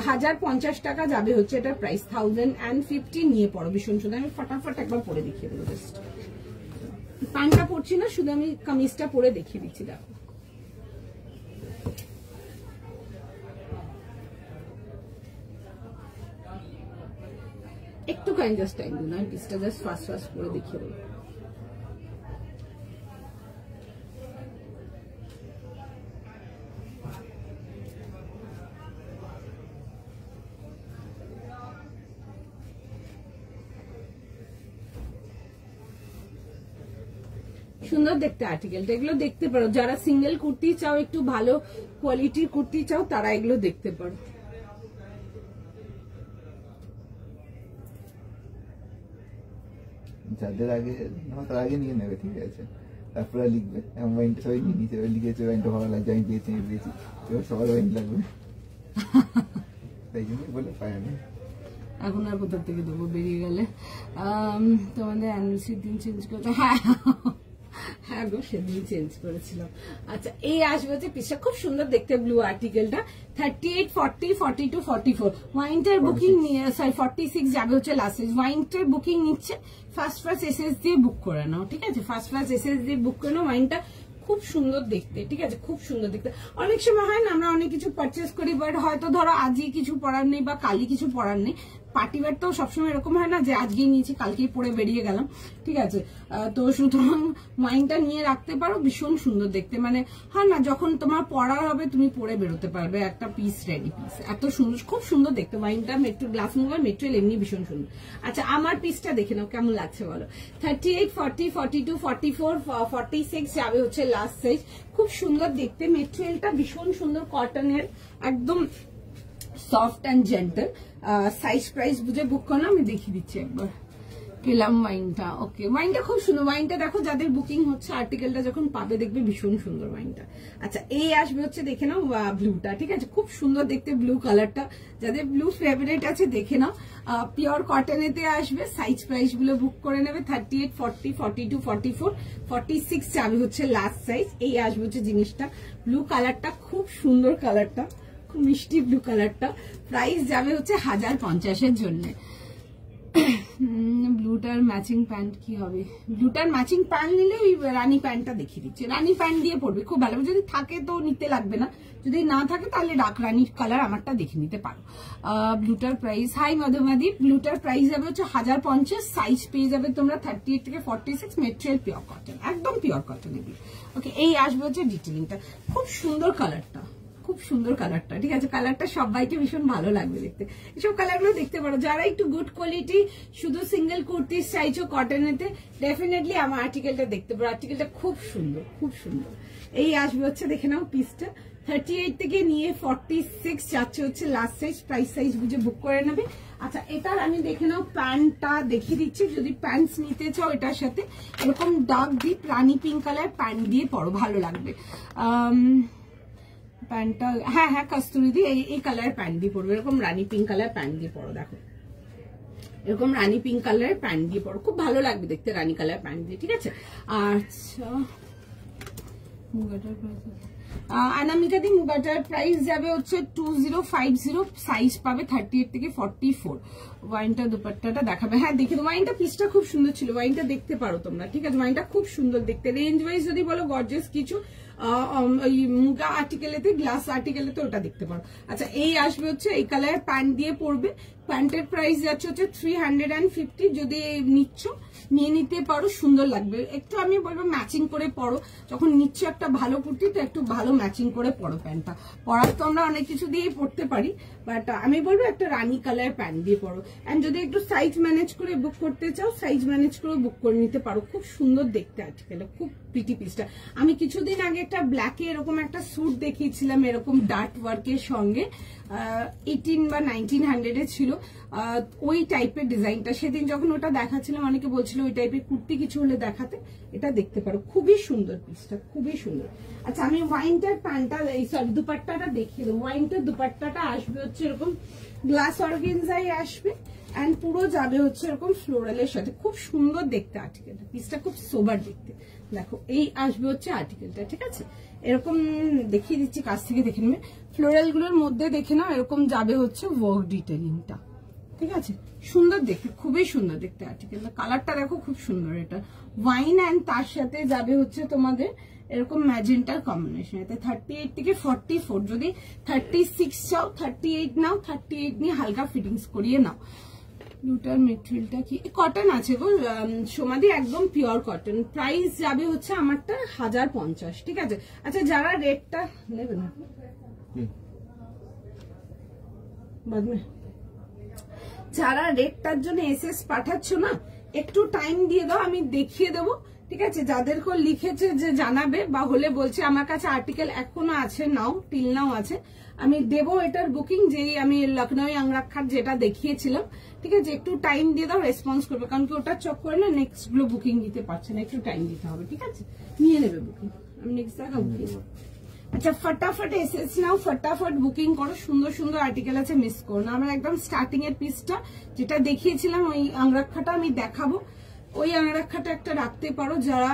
1050 টাকা যাবে হচ্ছে এটার প্রাইস। 1050 নিয়ে পড়ো, ভীষণ সুন্দর। আমি ফটাফট একবার পরে দেখিয়ে দেবো, জাস্ট প্যান্টটা পরছি না, শুধু আমি কামিজটা পরে দেখিয়ে দিচ্ছি। দেখো একটু কাইন্ড জাস্ট টাইম দিন, আমি পিসটা জাস্ট ফাস্ট ফাস্ট করে দেখিয়ে দেবো। সুন্দর দেখতে আর্টিকেলটা, এগুলো দেখতে পারো। যারা সিঙ্গেল কুর্তি চাও, একটু ভালো কোয়ালিটির কুর্তি চাও, তারা এগুলো দেখতে পারো। যাদের আগে তার আগে নিয়ে নেবে, ঠিক আছে, তারপরে লিখবে ওয়াইনটা সবাই নিয়ে নিচ্ছে, লিখেছে ওয়াইনটা ভালো লাগছে, আমি পেয়েছি এবার সবার ওয়াইন লাগবে, তাই জন্যই বলে পাই আমি। এখন আর কোথা থেকে দেবো, বেরিয়ে গেলে। তোমাদের অ্যানিভার্সারির দিন চেঞ্জ করতে, হ্যাঁ হ্যাঁ গো সেদিন চেঞ্জ করেছিলাম। আচ্ছা এই আসবে হচ্ছে পিসটা, খুব সুন্দর দেখতে ব্লু আর্টিকেলটা। 38, 40, 42, 44 ওয়াইনটার বুকিং নিয়ে, সরি 46 যাবে হচ্ছে লাস্ট। ওয়াইনটার বুকিং নিচ্ছে, ফার্স্ট এসএস দিয়ে বুক করে নাও, ঠিক আছে, ফার্স্ট এসএস দিয়ে বুক করে নাও। ওয়াইনটা খুব সুন্দর দেখতে, ঠিক আছে, খুব সুন্দর দেখতে। অনেক সময় হয় না আমরা অনেক কিছু পারচেস করি, বাট হয়তো ধরো আজই কিছু পরার নেই বা কালই কিছু পরার নেই। পার্টি ওয়্যার তো সবসময় এরকম হয় না যে আজকেই নিয়েছি কালকেই পরে বেরিয়ে গেলাম, ঠিক আছে। তো সুতরাং ওয়াইনটা নিয়ে রাখতে পারো, ভীষণ সুন্দর দেখতে। মানে হয় না যখন তোমার পরার হবে তুমি পরে বেরোতে পারবে, একটা পিস রেডি পিস, এত সুন্দর, খুব সুন্দর দেখতে। ওয়াইনটা মেট্রো গ্লাস মুগার, মেটেরিয়াল এমনি ভীষণ সুন্দর। আচ্ছা আমার পিসটা দেখে নাও কেমন লাগছে বলো। 38, 40, 42, 44, 46 যাবে হচ্ছে লাস্ট সাইজ। খুব সুন্দর দেখতে, মেটেরিয়ালটা ভীষণ সুন্দর, কটনের, একদম soft and gentle. Size price বুঝে বুক করো, আমি দেখিয়ে দিচ্ছি একবার। পেলাম ওয়াইনটা, ওকে ওয়াইনটা খুব সুন্দর। ওয়াইনটা দেখো যাদের বুকিং হচ্ছে, আর্টিকেলটা যখন পাবে দেখবে ভীষণ সুন্দর ওয়াইনটা। আচ্ছা এই আসবে হচ্ছে দেখে নাও ব্লুটা, ঠিক আছে, খুব সুন্দর দেখতে ব্লু কালারটা। যাদের ব্লু ফেভারিট আছে দেখে নাও। পিওর কটনেতে আসবে, সাইজ প্রাইস গুলো বুক করে নেবে। 38, 40, 42, 44, 46 যাবে হচ্ছে লাস্ট সাইজ। এই আসবে হচ্ছে জিনিসটা, ব্লু কালারটা খুব সুন্দর, কালারটা খুব মিষ্টি ব্লু কালারটা। প্রাইস যাবে হচ্ছে 1050 জন্য। ব্লুটার ম্যাচিং প্যান্ট কি হবে? ব্লুটার ম্যাচিং প্যান্ট নিলে ওই রানী প্যান্টটা দেখিয়ে দিচ্ছে, রানী প্যান্ট দিয়ে পড়বে, খুব ভালো। যদি থাকে তো নিতে লাগবে না, যদি না থাকে তাহলে ডাক রানীর কালার আমারটা দেখে নিতে পারো। ব্লুটার প্রাইস, হাই মধুমাদি, ব্লুটার প্রাইস যাবে হচ্ছে 1050। সাইজ পেয়ে যাবে তোমরা 38 থেকে 46, মেটেরিয়াল পিওর কটন, একদম পিওর কটন এগুলো। ওকে এই আসবে হচ্ছে ডিটেলিংটা, খুব সুন্দর কালারটা, খুব সুন্দর কালারটা, ঠিক আছে। কালারটা সবাইকে ভীষণ ভালো লাগবে দেখতে। এসব কালারগুলো দেখতে পারো। যারা একটু গুড কোয়ালিটি শুধু সিঙ্গেল কুর্তি চাইছো কটনেতে, ডেফিনেটলি আমার আর্টিকেলটা দেখতে পারো। আর্টিকেলটা খুব সুন্দর, খুব সুন্দর। এই আসবে হচ্ছে দেখে নাও পিসটা। 38 থেকে নিয়ে 46 যাচ্ছে হচ্ছে লাস্ট সাইজ। প্রাইস সাইজ বুঝে বুক করে নেবে। আচ্ছা এটার আমি দেখে নাও প্যান্টটা দেখিয়ে দিচ্ছি। যদি প্যান্টস নিতে চাও এটার সাথে এরকম ডার্ক ডিপ রানী পিঙ্ক কালার প্যান্ট দিয়ে পরো, ভালো লাগবে। প্যান্টটা হ্যাঁ হ্যাঁ কস্তুরি দিয়ে এই কালার প্যান্ট দিয়ে পরবে, এরকম রানী পিঙ্ক কালার প্যান্ট দিয়ে পরো। দেখো এরকম রানী পিঙ্ক কালার প্যান্ট দিয়ে পরো, খুব ভালো লাগবে দেখতে রানী কালার প্যান্ট দিয়ে, ঠিক আছে। আচ্ছা অনামিকা দি মুগাটার প্রাইস যাবে হচ্ছে 2050। সাইজ পাবে 38 থেকে 44। ওয়াইনটা দুপাট্টাটা দেখাবে, হ্যাঁ দেখে তো। ওয়াইনটা পিসটা খুব সুন্দর ছিল, ওয়াইনটা দেখতে পারো তোমরা, ঠিক আছে। ওয়াইনটা খুব সুন্দর দেখতে। রেঞ্জ ওয়াইজ যদি বলো গর্জিয়াস কিছু মুগা আর্টিকেলেতে, গ্লাস আর্টিকেলেতে ওটা দেখতে পারো। আচ্ছা এই আসবে হচ্ছে এই কালারের প্যান্ট দিয়ে পরবে। প্যান্টের প্রাইস যাচ্ছে হচ্ছে 350। যদি নিচ্ছ নিয়ে নিতে পারো, সুন্দর লাগবে একটু। আমি বলবো ম্যাচিং করে পরো, যখন নিচ্ছ একটা ভালো কুর্তি তো একটু ভালো ম্যাচিং করে পরো প্যান্টটা। পরার তো আমরা অনেক কিছু দিয়েই পরতে পারি, বাট আমি বলবো একটা রানী কালার প্যান্ট দিয়ে পরো। এন্ড যদি একটু সাইজ ম্যানেজ করে বুক করতে চাও, সাইজ ম্যানেজ করে বুক করে নিতে পারো। খুব সুন্দর দেখতে আর্টিকেল, খুব প্রিটি পিসটা। আমি কিছুদিন আগে একটা ব্ল্যাকে এরকম একটা স্যুট দেখিয়েছিলাম, এরকম ডার্ট ওয়ার্কের সঙ্গে, 18 বা 1900 ছিল ওই টাইপের ডিজাইনটা। সেদিন যখন ওটা দেখাচ্ছিলাম অনেকে বলছিল ওই টাইপের কুর্তি কিছু হলে দেখাতে, এটা দেখতে পারো, খুবই সুন্দর পিসটা, খুবই সুন্দর। আচ্ছা আমি ওয়াইনটার প্যান্টটা, এই সরি দুপাট্টাটা দেখিয়ে দেবো। ওয়াইনটার দুপাট্টাটা আসবে হচ্ছে এরকম গ্লাস অর্গানজাই আসবে, এন্ড পুরো যাবে হচ্ছে এরকম ফ্লোরালের সাথে, খুব সুন্দর দেখতে আর্টিকেলটা, পিসটা খুব সোবার দেখতে। দেখো এই আসবে হচ্ছে আর্টিকেলটা, ঠিক আছে, এরকম দেখিয়ে দিচ্ছি, কাছ থেকে দেখে নেবে। ফ্লোরাল গুলোর মধ্যে দেখে নাও এরকম যাবে হচ্ছে ওয়ার্ক ডিটেইলিংটা, ঠিক আছে, সুন্দর দেখতে, খুবই সুন্দর দেখতে আর্টিকেলটা। কালারটা দেখো খুব সুন্দর, এটা ওয়াইন এন্ড তার সাথে যাবে হচ্ছে তোমাদের এরকম ম্যাজেন্টার কম্বিনেশন। এতে 38 থেকে 44, যদি 36 চাও 38 নাও, 38 নিয়ে হালকা ফিটিংস করিয়ে নাও। ব্লুটার মেটেরিয়ালটা কি কটন আছে গো সমাধি, একদম পিওর কটন। প্রাইস যাবে হচ্ছে আমারটা 1050, ঠিক আছে। আচ্ছা যারা রেটটা নেবে না যারা রেটটার জন্য এসএস পাঠাচ্ছ না, একটু টাইম দিয়ে দাও, আমি দেখিয়ে দেবো, ঠিক আছে। যাদেরকে লিখেছে যে জানাবে বা হলে বলছে আমার কাছে আর্টিকেল এখনো আছে, নাও টিল নাও আছে, আমি দেবো এটার বুকিং, যেই আমি লখনৌ আংরাক্ষার যেটা দেখিয়েছিলাম, ঠিক আছে, একটু টাইম দিয়ে দাও, রেসপন্স করবে, কারণ কি ওটা চক করে না নেক্সট গুলো বুকিং দিতে পারছে না, একটু টাইম দিতে হবে, ঠিক আছে, নিয়ে নেবে বুকিং, আমি নেক্সট দেখা বুকিং। আচ্ছা ফটাফট এসএস নাও, ফটাফট বুকিং করো, সুন্দর সুন্দর আর্টিকেল আছে, মিস করো না। আমার একদম স্টার্টিং এর পিসটা যেটা দেখিয়েছিলাম ওই আংরাক্ষাটা আমি দেখাবো, ওই আংরাক্ষাটা একটা রাখতে পারো, যারা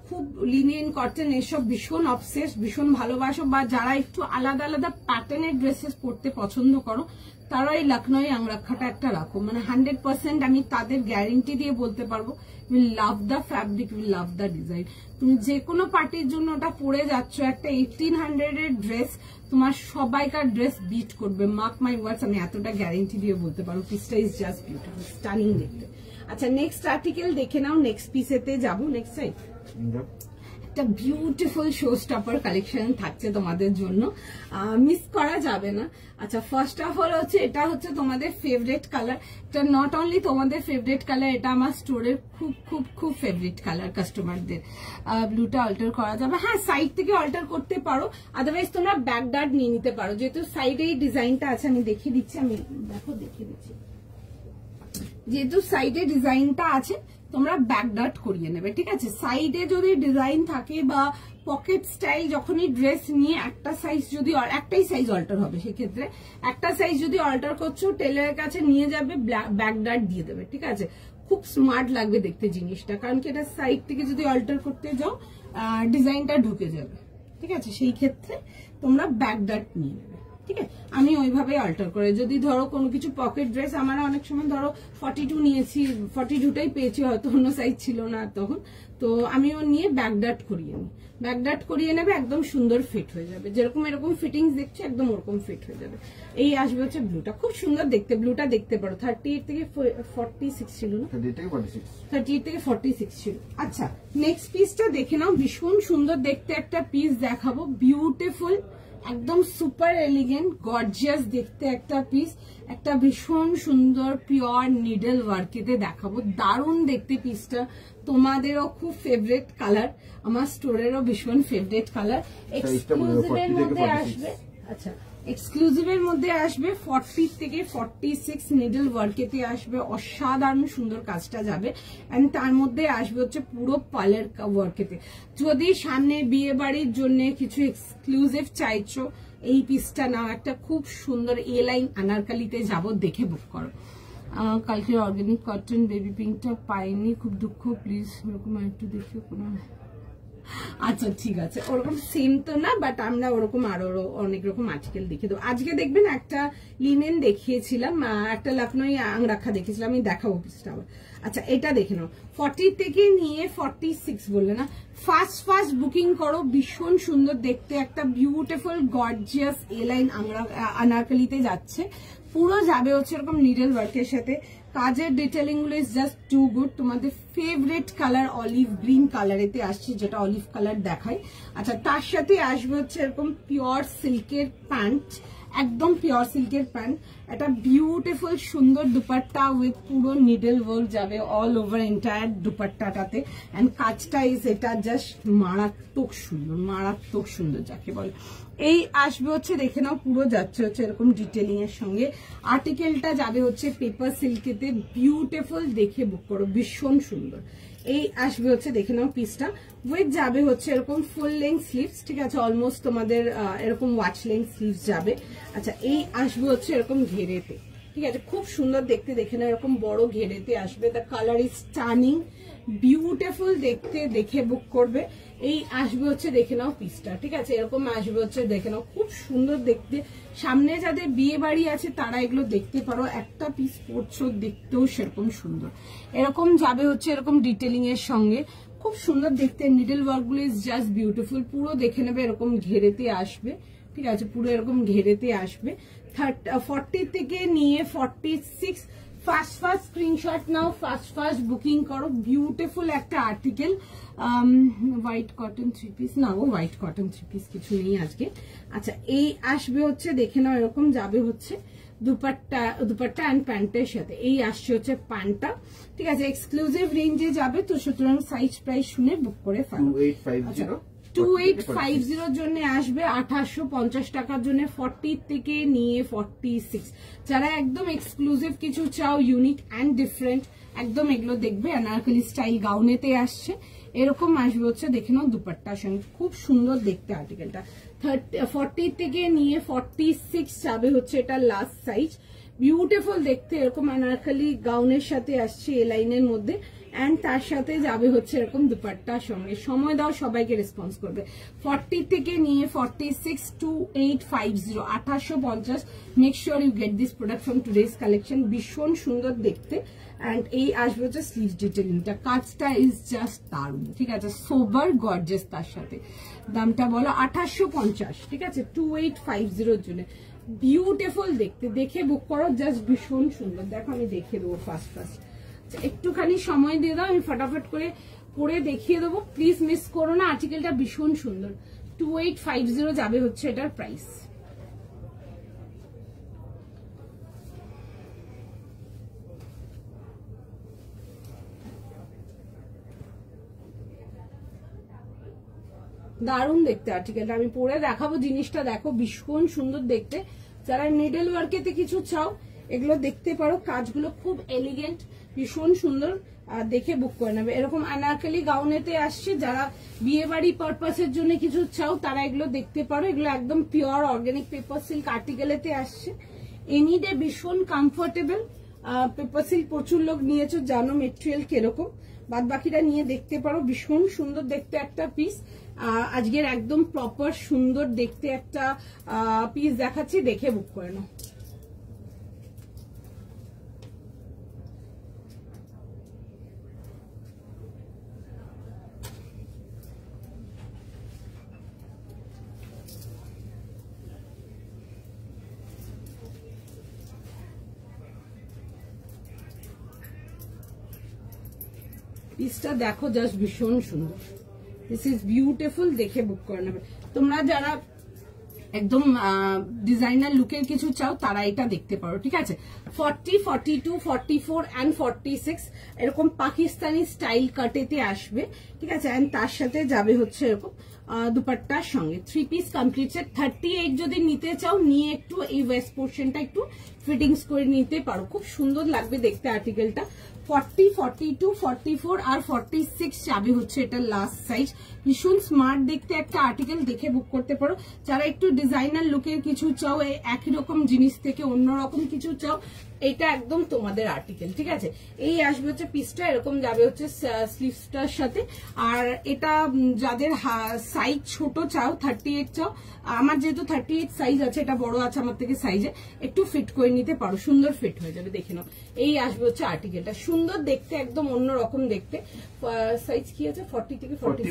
খুব লিনেন কটন এসব ভীষণ অবসেস, ভীষণ ভালোবাসো, বা যারা একটু আলাদা আলাদা প্যাটার্নের ড্রেসেস পরতে পছন্দ করো, তারা এই লখনৌ আংরাক্ষাটা একটা রাখো, মানে 100% আমি তাদের গ্যারেন্টি দিয়ে বলতে পারবো, will love the fabric, will love the design. তুমি যে কোনো পার্টির জন্য ওটা পরে যাচ্ছ, একটা 1800 এর ড্রেস তোমার সবাইকার ড্রেস বিট করবে, মার্ক মাই ওয়ার্ডস, আমি এতটা গ্যারেন্টি দিয়ে বলতে পারবো। পিসটা ইজ জাস্ট বিউটিফুল, স্টানিং দেখতে। আচ্ছা নেক্সট আর্টিকেল দেখে নাও, নেক্সট পিসেতে যাবো, নেক্সট সাইড একটা বিউটিফুল শো স্টপার কালেকশন থাকছে তোমাদের জন্য, মিস করা যাবে না। আচ্ছা ফার্স্ট অফ অল হচ্ছে এটা হচ্ছে তোমাদের ফেভারিট কালার, এটা নট অনলি তোমাদের ফেভারিট কালার, এটা আমার স্টোরের খুব খুব খুব ফেভারিট কালার কাস্টমারদের। ব্লুটা অল্টার করা যাবে, হ্যাঁ সাইড থেকে অল্টার করতে পারো, আদারওয়াইজ তোমরা ব্যাক ডার্ট নিয়ে নিতে পারো, যেহেতু সাইডে এই ডিজাইনটা আছে, আমি দেখিয়ে দিচ্ছি, আমি দেখো দেখিয়ে দিচ্ছি, যেহেতু সাইডে ডিজাইনটা আছে তোমরা ব্যাক ডার্ট করিয়ে নেবে, ঠিক আছে। সাইডে যদি ডিজাইন থাকে বা পকেট স্টাইল, যখনই ড্রেস নিয়ে একটা সাইজ যদি, একটাই সাইজ অল্টার হবে, সেক্ষেত্রে একটা সাইজ যদি অল্টার করছো টেলারের কাছে নিয়ে যাবে, ব্যাক ডার্ট দিয়ে দেবে, ঠিক আছে, খুব স্মার্ট লাগবে দেখতে জিনিসটা, কারণ কি এটা সাইড থেকে যদি অল্টার করতে যাও ডিজাইনটা ঢুকে যাবে, ঠিক আছে, সেই ক্ষেত্রে তোমরা ব্যাক ডার্ট নিয়ে নেবে, ঠিক আছে। আমি ওইভাবে অল্টার করে, যদি ধরো কোনো কিছু পকেট ড্রেস, আমার অনেক সময় ধরো 42 নিয়েছি, 42টাই পেয়েছি, হয়তো অন্য সাইজ ছিল না তখন, তো আমিও নিয়ে ব্যাকডার্ট করিয়ে নিই, ব্যাকডার্ট করিয়ে নেবে, একদম সুন্দর ফিট হয়ে যাবে, যেরকম এরকম ফিটিংস দেখছো একদম ওরকম ফিট হয়ে যাবে। এই আসবে হচ্ছে ব্লুটা, খুব সুন্দর দেখতে, ব্লুটা দেখতে পারো, 38 থেকে 46 ছিল না, 38 থেকে 46 ছিল। আচ্ছা নেক্সট পিসটা দেখে নাও, ভীষণ সুন্দর দেখতে একটা পিস দেখাবো, বিউটিফুল, একদম সুপার এলিগেন্ট গর্জিয়াস দেখতে একটা পিস, একটা ভীষণ সুন্দর পিওর নিডল ওয়ার্কেতে দেখাবো, দারুণ দেখতে পিসটা, তোমাদেরও খুব ফেভারিট কালার, আমার স্টোরেরও ভীষণ ফেভারিট কালার। এক্সক্লুসিভের মধ্যে আসবে, আচ্ছা এক্সক্লুসিভের মধ্যে আসবে 40 থেকে 46 নিডল ওয়ার্কেতে আসবে, অসাধারণ সুন্দর কাজটা যাবে, এন্ড তার মধ্যে আসবে হচ্ছে পুরো পার্লার ওয়ার্কেতে। যদি সামনে বিয়ে বাড়ির জন্য কিছু এক্সক্লুসিভ চাইছো, এই পিসটা নাও, একটা খুব সুন্দর এ লাইন আনারকালিতে যাবো, দেখে বুক করো। কালকে অর্গানিক কটন বেবি পিঙ্কটা পাইনি, খুব দুঃখ, প্লিজ ওরকম একটু দেখে কোনো, আচ্ছা ঠিক আছে, ওরকম সেম তো না, বাট আমরা ওরকম আরো অনেক রকম আর্টিকেল দেখিয়ে দেবো। আজকে দেখবেন একটা লিনেন দেখিয়েছিলাম, একটা লখনৌ আংরাক্ষা দেখিয়েছিলাম, আমি দেখাবো পিসটা আবার। আচ্ছা এটা দেখে নাও, 40 থেকে নিয়ে 46 বললে না, ফার্স্ট বুকিং করো, ভীষণ সুন্দর দেখতে একটা বিউটিফুল গর্জিয়াস এ লাইন আনারকলিতে যাচ্ছে, পুরো যাবে হচ্ছে এরকম নিডল ওয়ার্কের সাথে, কাজের ডিটেলিং গুলো ইজ জাস্ট টু গুড। তোমাদের ফেভারিট কালার অলিভ গ্রিন কালারেতে আসছে, যেটা অলিভ কালার দেখায়। আচ্ছা তার সাথে আসবে হচ্ছে এরকম পিওর সিল্কের প্যান্ট, একদম পিওর সিল্কের প্যান্ট, একটা বিউটিফুল সুন্দর দুপাট্টা উইথ পুরো নিডল ওয়ার্ক যাবে অল ওভার এন্টায়ার দুপাট্টাটাতে, এন্ড কাজটা ইজ এটা জাস্ট মারাত্মক সুন্দর, মারাত্মক সুন্দর যাকে বলে। এই আসবে হচ্ছে দেখে নাও, পুরো যাচ্ছে হচ্ছে এরকম ডিটেলিং এর সঙ্গে, আর্টিকেলটা যাবে হচ্ছে পেপার সিল্কেতে, বিউটিফুল, দেখে বুক করো, ভীষণ সুন্দর। এই আসবে হচ্ছে দেখে নাও পিসটা, উইথ যাবে হচ্ছে এরকম ফুল লেন্থ স্লিভস, ঠিক আছে, অলমোস্ট তোমাদের এরকম ওয়াচ লেন্থ স্লিভস যাবে। আচ্ছা এই আসবে হচ্ছে এরকম ঘেরেতে, ঠিক আছে, খুব সুন্দর দেখতে, দেখে না এরকম বড় ঘেরেতে আসবে। The colour is stunning, beautiful দেখতে, দেখে বুক করবে। এই আসবে হচ্ছে দেখে নাও পিসটা, ঠিক আছে, এরকম আসবে হচ্ছে দেখে নাও, খুব সুন্দর দেখতে। সামনে যাদের বিয়ে বাড়ি আছে তারা এগুলো দেখতে পারো, একটা পিস পরছো দেখতেও সেরকম সুন্দর। এরকম যাবে হচ্ছে এরকম ডিটেলিং এর সঙ্গে, খুব সুন্দর দেখতে। নিডল ওয়ার্ক গুলো ইজ জাস্ট বিউটিফুল, পুরো দেখে নেবে এরকম ঘেরেতে আসবে, ঠিক আছে, পুরো এরকম ঘেরেতে আসবে। 40 থেকে নিয়ে 46, ফার্স্ট স্ক্রিনশট নাও, ফার্স্ট বুকিং করো। বিউটিফুল একটা আর্টিকেল, হোয়াইট কটন 3 পিস, না ও হোয়াইট কটন 3 পিস কিছু নেই আজকে। আচ্ছা, এই আসবে হচ্ছে দেখে নাও এরকম যাবে হচ্ছে দুপাট্টা এন্ড প্যান্টের সাথে। এই আসছে হচ্ছে প্যান্টটা, ঠিক আছে, এক্সক্লুসিভ রেঞ্জে যাবে, তো সুতরাং সাইজ প্রাইস শুনে বুক করে ফেলো। 2850 জন্য আসবে 2850 টাকার জন্য, 40 থেকে নিয়ে 46। যারা একদম এক্সক্লুসিভ কিছু চাও, ইউনিক অ্যান্ড ডিফারেন্ট, একদম এগুলো দেখবে। অনারকলি স্টাইল গাউনেতে আসছে, এরকম আসবে হচ্ছে দেখে নাও দুপাট্টার সঙ্গে, খুব সুন্দর দেখতে আর্টিকেলটা। 40 থেকে নিয়ে 46 যাবে হচ্ছে এটা লাস্ট সাইজ। বিউটিফুল দেখতে, এরকম অনারকলি গাউনের সাথে আসছে এ লাইনের মধ্যে, এন্ড তার সাথে যাবে হচ্ছে এরকম দুপাট্টার সঙ্গে। সময় দাও, সবাইকে রেসপন্স করবে। 40 থেকে নিয়ে 46, 2850, 2850। Make sure you get this product from today's collection. ভীষণ সুন্দর দেখতে, এন্ড এই আসবে হচ্ছে স্লিভ ডিটেলিংটা, কাজটা ইজ জাস্ট দারুণ, ঠিক আছে, সোবার গর্জিয়াস। তার সাথে দামটা বলো 2850, ঠিক আছে, 2850 জন্য। বিউটিফুল দেখতে, দেখে বুক করো, জাস্ট ভীষণ সুন্দর। দেখো আমি দেখিয়ে দেবো ফার্স্ট। একটুখানি সময় দিয়ে দাও, আমি ফটাফট করে পরে দেখিয়ে দেবো, প্লিজ মিস করো না। আর্টিকেলটা ভীষণ সুন্দর, 2850 যাবে হচ্ছে এটার প্রাইস। দারুণ দেখতে আর্টিকেলটা, আমি পরে দেখাবো। জিনিসটা দেখো ভীষণ সুন্দর দেখতে। যারা নিডল ওয়ার্কেতে কিছু চাও এগুলো দেখতে পারো, কাজগুলো খুব এলিগেন্ট, ভীষণ সুন্দর, দেখে বুক করে নেবে। এরকম আনারকলি গাউনেতে আসছে, যারা বিয়ে বাড়ি পারপাসের জন্য কিছু চাও তারা এগুলো দেখতে পারো। এগুলো একদম পিওর অর্গানিক পেপার সিল্ক আর্টিকেলেতে আসছে। এনি ডে ভীষণ কমফোর্টেবল, পেপার সিল্ক প্রচুর লোক নিয়েছো, জানো মেটেরিয়াল কিরকম, বাদ বাকিটা নিয়ে দেখতে পারো। ভীষণ সুন্দর দেখতে একটা পিস, আজকের একদম প্রপার সুন্দর দেখতে একটা পিস দেখাচ্ছি, দেখে বুক করে নাও। পিসটা দেখো, জাস্ট ভীষণ সুন্দর, দিস ইজ বিউটিফুল, দেখে বুক করে নেবে। তোমরা যারা একদম ডিজাইনার লুকের কিছু চাও তারা এটা দেখতে পারো, ঠিক আছে। 40, 42, 44 এন্ড 46 এরকম পাকিস্তানি স্টাইল কাটেতে আসবে, ঠিক আছে, এন্ড তার সাথে যাবে হচ্ছে এরকম দুপাট্টার সঙ্গে 3 পিস কমপ্লিট সেট। 38 যদি নিতে চাও, নিয়ে একটু এই ওয়েস্ট পোর্শনটা একটু ফিটিংস করে নিতে পারো, খুব সুন্দর লাগবে দেখতে আর্টিকেলটা। 40, 42, 44 আর 46 যাবে হচ্ছে এটা লাস্ট সাইজ। ভীষণ স্মার্ট দেখতে একটা আর্টিকেল, দেখে বুক করতে পারো। যারা একটু ডিজাইনার লুকের কিছু চাও, একই রকম জিনিস থেকে অন্যরকম কিছু চাও, এটা একদম তোমাদের আর্টিকেল, ঠিক আছে। এই আসবে হচ্ছে পিসটা, এরকম যাবে হচ্ছে স্লিভসটার সাথে। আর এটা যাদের সাইজ ছোট চাও, 38 চাও, আমার যেহেতু 38 সাইজ আছে, এটা বড় আছে আমার থেকে সাইজে, একটু ফিট করে নিতে পারো, সুন্দর ফিট হয়ে যাবে, দেখে নাও। এই আসবে হচ্ছে আর্টিকেলটা, সুন্দর দেখতে, একদম অন্যরকম দেখতে। সাইজ কি আছে? 40 থেকে 40,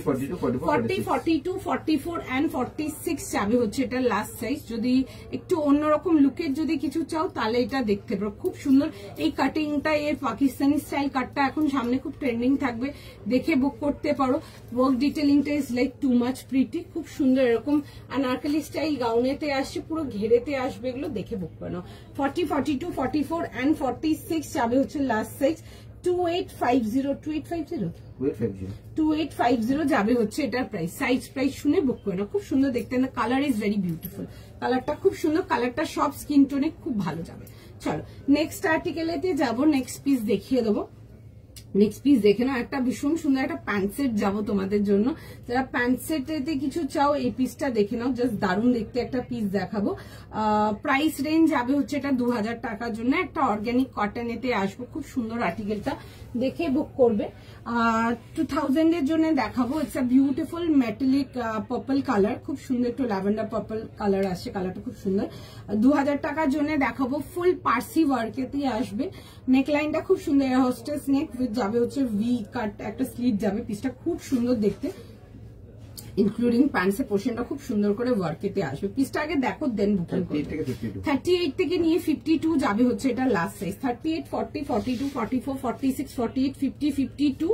42, 44 এন্ড 46 যাবে হচ্ছে এটা লাস্ট সাইজ। যদি একটু অন্যরকম লুকের যদি কিছু চাও তাহলে এটা দেখতে পারো, খুব সুন্দর। এই কাটিংটা, এর পাকিস্তানি স্টাইল কাটটা এখন সামনে খুব ট্রেন্ডিং থাকবে, দেখে বুক করতে পারো। ওয়ার্ক ডিটেলিংটা is like too much pretty, খুব সুন্দর। এরকম আনারকলি স্টাইল গাউনেতে আসছে, পুরো ঘেরেতে আসবে, এগুলো দেখে বুক করে নাও। 40, 42, 44 এন্ড 46 যাবে হচ্ছে লাস্ট সাইজ। 2850 যাবে হচ্ছে এটার প্রাইস। সাইজ প্রাইস শুনে বুক করে নাও, খুব সুন্দর দেখতে। কালার ইজ ভেরি বিউটিফুল, কালারটা খুব সুন্দর, কালারটা সব স্কিন টোনে খুব ভালো যাবে। চলো নেক্সট আর্টিকেলেতে যাবো, নেক্সট পিস দেখিয়ে দেবো। নেক্সট পিস দেখে নাও, একটা ভীষণ সুন্দর একটা প্যান্ট সেট যাবো তোমাদের জন্য। যারা প্যান্ট সেটেতে কিছু চাও এই পিসটা দেখে নাও, জাস্ট দারুণ দেখতে একটা পিস দেখাবো। প্রাইস রেঞ্জ যাবে হচ্ছে এটা 2000 টাকার জন্য। একটা অর্গানিক কটনেতে আসবো, খুব সুন্দর আর্টিকেলটা, দেখে বুক করবে। 2000 এর জন্য দেখাবো। It's a beautiful metallic purple colour, খুব সুন্দর একটু ল্যাভেন্ডার পার্পল কালার আসছে, কালারটা খুব সুন্দর। 2000 টাকার জন্য দেখাবো। ফুল পার্সি ওয়ার্কেতে আসবে, নেকলাইনটা খুব সুন্দর, হোস্টেস নেক উইথ যাবে হচ্ছে ভি কাট, একটা স্লিট যাবে। পিসটা খুব সুন্দর দেখতে, ইনক্লুডিং প্যান্টসের পোর্শনটা খুব সুন্দর করে ওয়ার্কেতে আসবে। পিসটা আগে দেখো, দেন বুকিং করো। 38 থেকে নিয়ে 52 যাবে হচ্ছে এটা লাস্ট সাইজ। 38, 40, 42, 44, 46, 48, 50, 52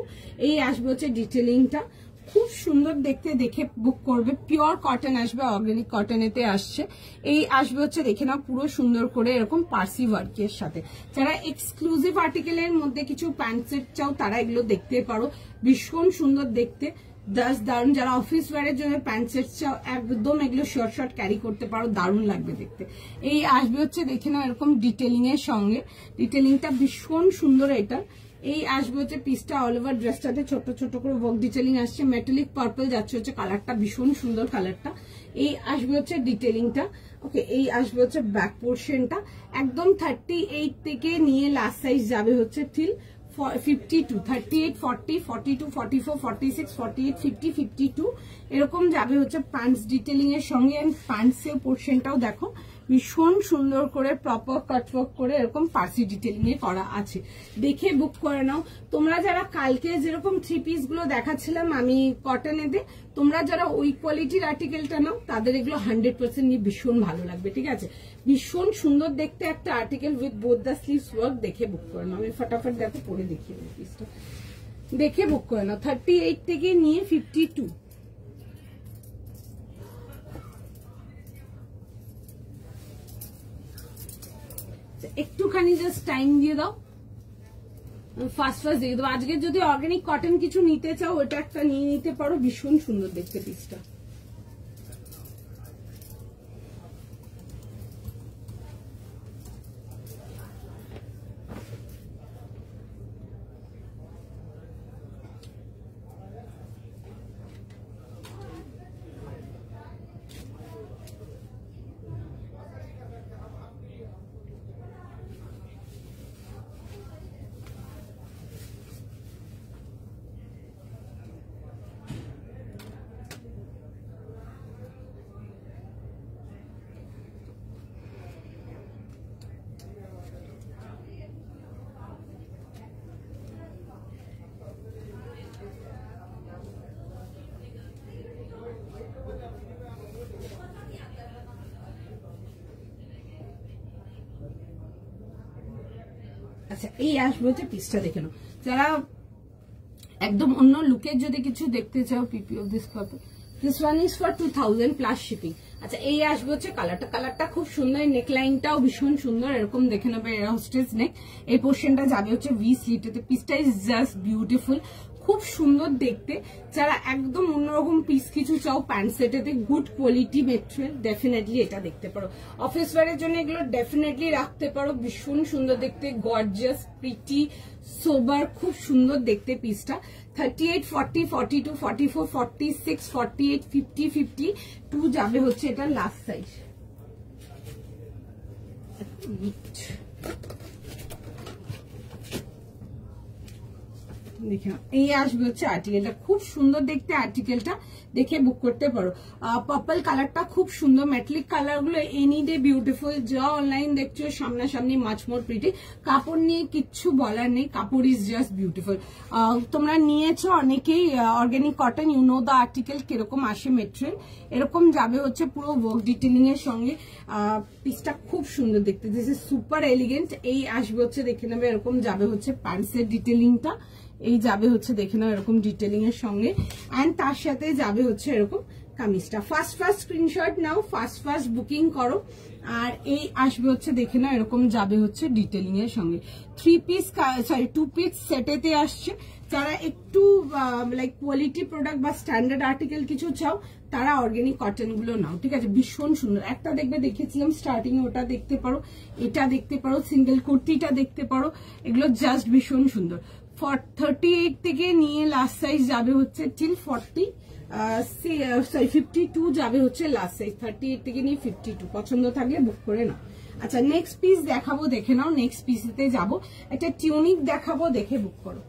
এই আসবে হচ্ছে ডিটেলিংটা। খুব সুন্দর দেখতে, দেখে বুক করবে। পিওর কটন আসবে, অর্গানিক কটনেতে আসছে। এই আসবে হচ্ছে দেখে নাও পুরো সুন্দর করে এরকম পার্সি ওয়ার্কের সাথে। যারা এক্সক্লুসিভ আর্টিকেলের মধ্যে কিছু প্যান্ট সেট চাও তারা এগুলো দেখতে পারো, ভীষণ সুন্দর দেখতে, জাস্ট দারুণ। যারা অফিস ওয়ারের জন্য প্যান্ট সেট চাও একদম এগুলো শর্ট শর্ট ক্যারি করতে পারো, দারুণ লাগবে দেখতে। এই আসবে হচ্ছে দেখে নাও এরকম ডিটেলিং এর সঙ্গে, ডিটেলিংটা ভীষণ সুন্দর। এটা এই আসবে হচ্ছে পিসটা অল ওভার ড্রেসটাতে ছোট ছোট করে ওয়ার্ক ডিটেলিং আসছে, মেটালিক পার্পল যাচ্ছে হচ্ছে কালারটা, ভীষণ সুন্দর কালারটা। এই আসবে হচ্ছে ডিটেলিংটা। ওকে, এই আসবে হচ্ছে ব্যাক পোর্শনটা, একদম 38 থেকে নিয়ে লাস্ট সাইজ যাবে হচ্ছে till 52, 38, 40, 42, 44, 46, 48, 50, 52 এরকম যাবে হচ্ছে প্যান্টস ডিটেলিং এর সঙ্গে। এন্ড প্যান্টস এর পোর্শনটাও দেখো ভীষণ সুন্দর করে প্রপার কাটওয়ার্ক করে এরকম পার্সি ডিটেলিং এ করা আছে, দেখে বুক করে নাও। তোমরা যারা কালকে যেরকম 3 পিস গুলো দেখাচ্ছিলাম আমি কটনেতে, তোমরা যারা ওই কোয়ালিটির আর্টিকেলটা নাও তাদের এগুলো 100% নিয়ে ভীষণ ভালো লাগবে, ঠিক আছে। ভীষণ সুন্দর দেখতে একটা article with both the sleeves work, দেখে বুক করে নাও। আমি ফটাফট দেখো পরে দেখিয়ে দেবো পিসটা, দেখে বুক করে নাও। 38 থেকে নিয়ে 52। একটুখানি জাস্ট টাইম দিয়ে দাও, ফার্স্ট দিয়ে দেবো। আজকে যদি অর্গানিক কটন কিছু নিতে চাও ওটা একটা নিয়ে নিতে পারো, ভীষণ সুন্দর দেখতে পিসটা। আচ্ছা, এই আসবে হচ্ছে পিসটা, দেখে নাও। যারা একদম অন্য লুকের যদি কিছু দেখতে চাও, পিপি of this purple, this one is for 2000 plus shipping. আচ্ছা, এই আসবে হচ্ছে কালারটা, কালারটা খুব সুন্দর, নেকলাইনটাও ভীষণ সুন্দর, এরকম দেখে নেবে হোস্টেস নেক। এই পোর্শনটা যাবে হচ্ছে ভি স্লিটেতে। পিসটা ইজ জাস্ট বিউটিফুল, খুব সুন্দর দেখতে। যারা একদম অন্যরকম পিস কিছু চাও প্যান্ট সেটেতে, গুড কোয়ালিটি মেটেরিয়াল, ডেফিনেটলি এটা দেখতে পারো। অফিস ওয়ারের জন্য এগুলো ডেফিনেটলি রাখতে পারো, ভীষণ সুন্দর দেখতে, গর্জিয়াস, প্রিটি, সোবার, খুব সুন্দর দেখতে পিসটা। 38, 40, 42, 44, 46, 48, 50, 52 যাবে হচ্ছে এটা লাস্ট সাইজ। দেখে এই আসবে হচ্ছে আর্টিকেলটা, খুব সুন্দর দেখতে আর্টিকেলটা, দেখে বুক করতে পারো। পার্পল কালারটা খুব সুন্দর, মেটালিক কালার গুলো এনি ডে বিউটিফুল। যা অনলাইন দেখছো সামনাসামনি মাছ মোর প্রিটি, কাপড় নিয়ে কিচ্ছু বলার নেই, কাপড় ইজ জাস্ট বিউটিফুল। তোমরা নিয়েছো অনেকেই organic cotton, you know the article কিরকম আসে মেটেরিয়াল, এরকম যাবে হচ্ছে পুরো ওয়ার্ক ডিটেলিং এর সঙ্গে। পিসটা খুব সুন্দর দেখতে, দিস ইজ সুপার এলিগেন্ট। এই আসবে হচ্ছে দেখে নেবে এরকম যাবে হচ্ছে প্যান্টসের ডিটেলিংটা, এই যাবে হচ্ছে দেখে নাও এরকম ডিটেলিং এর সঙ্গে, এন্ড তার সাথে যাবে হচ্ছে এরকম কামিজটা। ফার্স্ট স্ক্রিনশট নাও, ফার্স্ট বুকিং করো। আর এই আসবে হচ্ছে দেখে নাও এরকম যাবে হচ্ছে ডিটেলিং এর সঙ্গে। 2 পিস সেটেতে আসছে। যারা একটু লাইক কোয়ালিটি প্রোডাক্ট বা স্ট্যান্ডার্ড আর্টিকেল কিছু চাও তারা অর্গানিক কটন গুলো নাও, ঠিক আছে। ভীষণ সুন্দর একটা দেখবে, দেখেছিলাম স্টার্টিং এ, ওটা দেখতে পারো, এটা দেখতে পারো, সিঙ্গেল কুর্তিটা দেখতে পারো, এগুলো জাস্ট ভীষণ সুন্দর। 38 থেকে নিয়ে লাস্ট সাইজ যাবে হচ্ছে টিল 52 যাবে হচ্ছে লাস্ট সাইজ। 38 থেকে নিয়ে 52 পছন্দ থাকলে বুক করে নাও। আচ্ছা নেক্সট পিস দেখাবো, দেখে নাও। নেক্সট পিসেতে যাবো, একটা টিউনিক দেখাবো, দেখে বুক করো।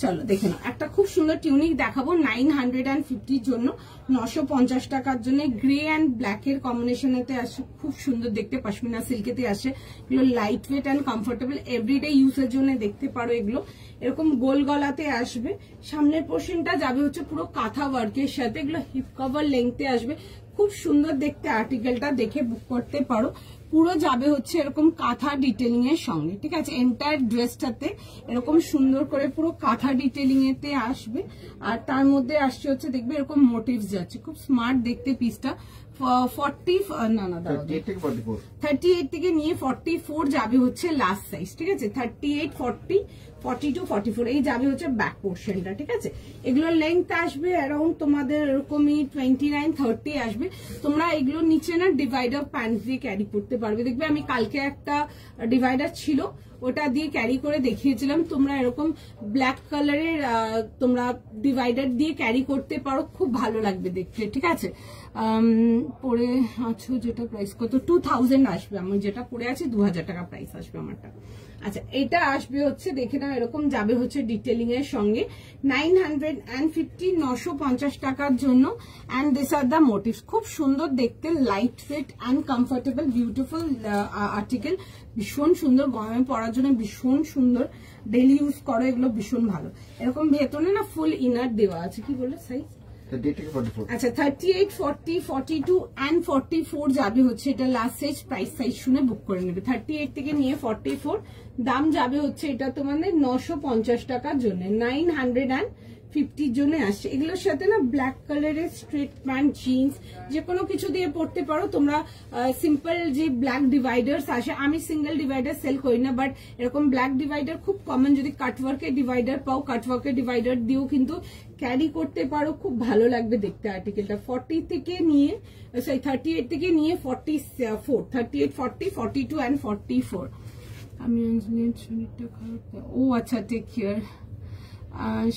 চলো দেখে নাও, একটা খুব সুন্দর টিউনিক দেখাবো 950 জন্য, 950 টাকার জন্য। গ্রে অ্যান্ড ব্ল্যাক এর কম্বিনেশনেতে আসে, খুব সুন্দর দেখতে, পশমিনা সিল্কেতে আসে। এগুলো light weight and comfortable, everyday ইউজের জন্য দেখতে পারো। এগুলো এরকম গোল গলাতে আসবে, সামনের পোর্শনটা যাবে হচ্ছে পুরো কাঁথা ওয়ার্কের সাথে। এগুলো হিপ কভার লেংথে আসবে, খুব সুন্দর দেখতে। আর্টিকেলটা দেখে বুক করতে পারো। পুরো যাবে হচ্ছে এরকম কাঁথা ডিটেলিং এর সঙ্গে, ঠিক আছে। এন্টায়ার ড্রেসটাতে এরকম সুন্দর করে পুরো কাঁথা ডিটেলিং এতে আসবে, আর তার মধ্যে আসছে হচ্ছে দেখবে এরকম মোটিভস যাচ্ছে, খুব স্মার্ট দেখতে পিসটা। 38 থেকে নিয়ে 44 যাবে হচ্ছে লাস্ট সাইজ, ঠিক আছে। 38, 40, 42, 44 এই যাবে হচ্ছে ব্যাক পোর্শনটা, ঠিক আছে। এগুলোর লেন্থ আসবে অ্যারাউন্ড তোমাদের এরকমই 29, 30 আসবে। তোমরা এগুলোর নিচে না ডিভাইডার প্যান্ট দিয়ে ক্যারি করতে পারবে। দেখবে আমি কালকে একটা ডিভাইডার ছিল, ওটা দিয়ে ক্যারি করে দেখিয়েছিলাম। তোমরা এরকম ব্ল্যাক কালারের তোমরা ডিভাইডার দিয়ে ক্যারি করতে পারো, খুব ভালো লাগবে দেখতে, ঠিক আছে। পরে আছো যেটা প্রাইস কত 2000 আসবে, আমি যেটা পরে আছি 2000 টাকা প্রাইস আসবে আমারটা। আচ্ছা এটা আসবে হচ্ছে দেখে নাও, এরকম যাবে হচ্ছে ডিটেলিং এর সঙ্গে 950, 950 টাকার জন্য। And this are the motives, খুব সুন্দর দেখতে, light weight and comfortable, beautiful article, ভীষণ সুন্দর, গরমে পরার জন্য ভীষণ সুন্দর, ডেইলি ইউজ করো, এগুলো ভীষণ ভালো। এরকম ভেতরে না ফুল ইনার দেওয়া আছে, কি বলে সাইজ? আচ্ছা 38, 40, 42 and 44 যাবে হচ্ছে এটা লাস্ট সাইজ। প্রাইস সাইজ শুনে বুক করে নেবে। 38 থেকে নিয়ে 44 দাম যাবে হচ্ছে এটা তোমাদের 950 টাকার জন্য, 950 জন্য আসছে। এগুলোর সাথে না ব্ল্যাক কালারের স্ট্রেট প্যান্ট, জিন্স যে কোনো কিছু দিয়ে পড়তে পারো তোমরা। সিম্পল যে ব্ল্যাক ডিভাইডার্স আসে, আমি সিঙ্গেল ডিভাইডার সেল করি না, বাট এরকম ব্ল্যাক ডিভাইডার খুব কমন। যদি কাটওয়ার্কের ডিভাইডার পাও, কাটওয়ার্কের ডিভাইডার দিয়েও কিন্তু ক্যারি করতে পারো, খুব ভালো লাগবে দেখতে আর্টিকেলটা। 38 থেকে নিয়ে 44, 38, 40, 42 and 44। আমি ও আচ্ছা, take care,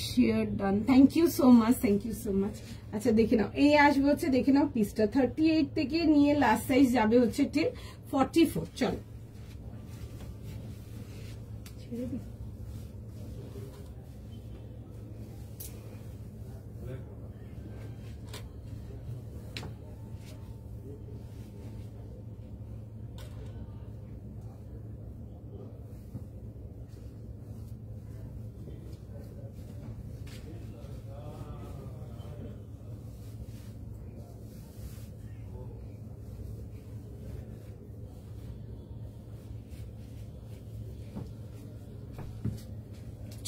share done, thank you so much, thank you so much. আচ্ছা দেখে নাও, এই আসবে হচ্ছে দেখে নাও পিসটা 38 থেকে নিয়ে লাস্ট সাইজ যাবে হচ্ছে টিল 44। চলো ছেড়ে দিই।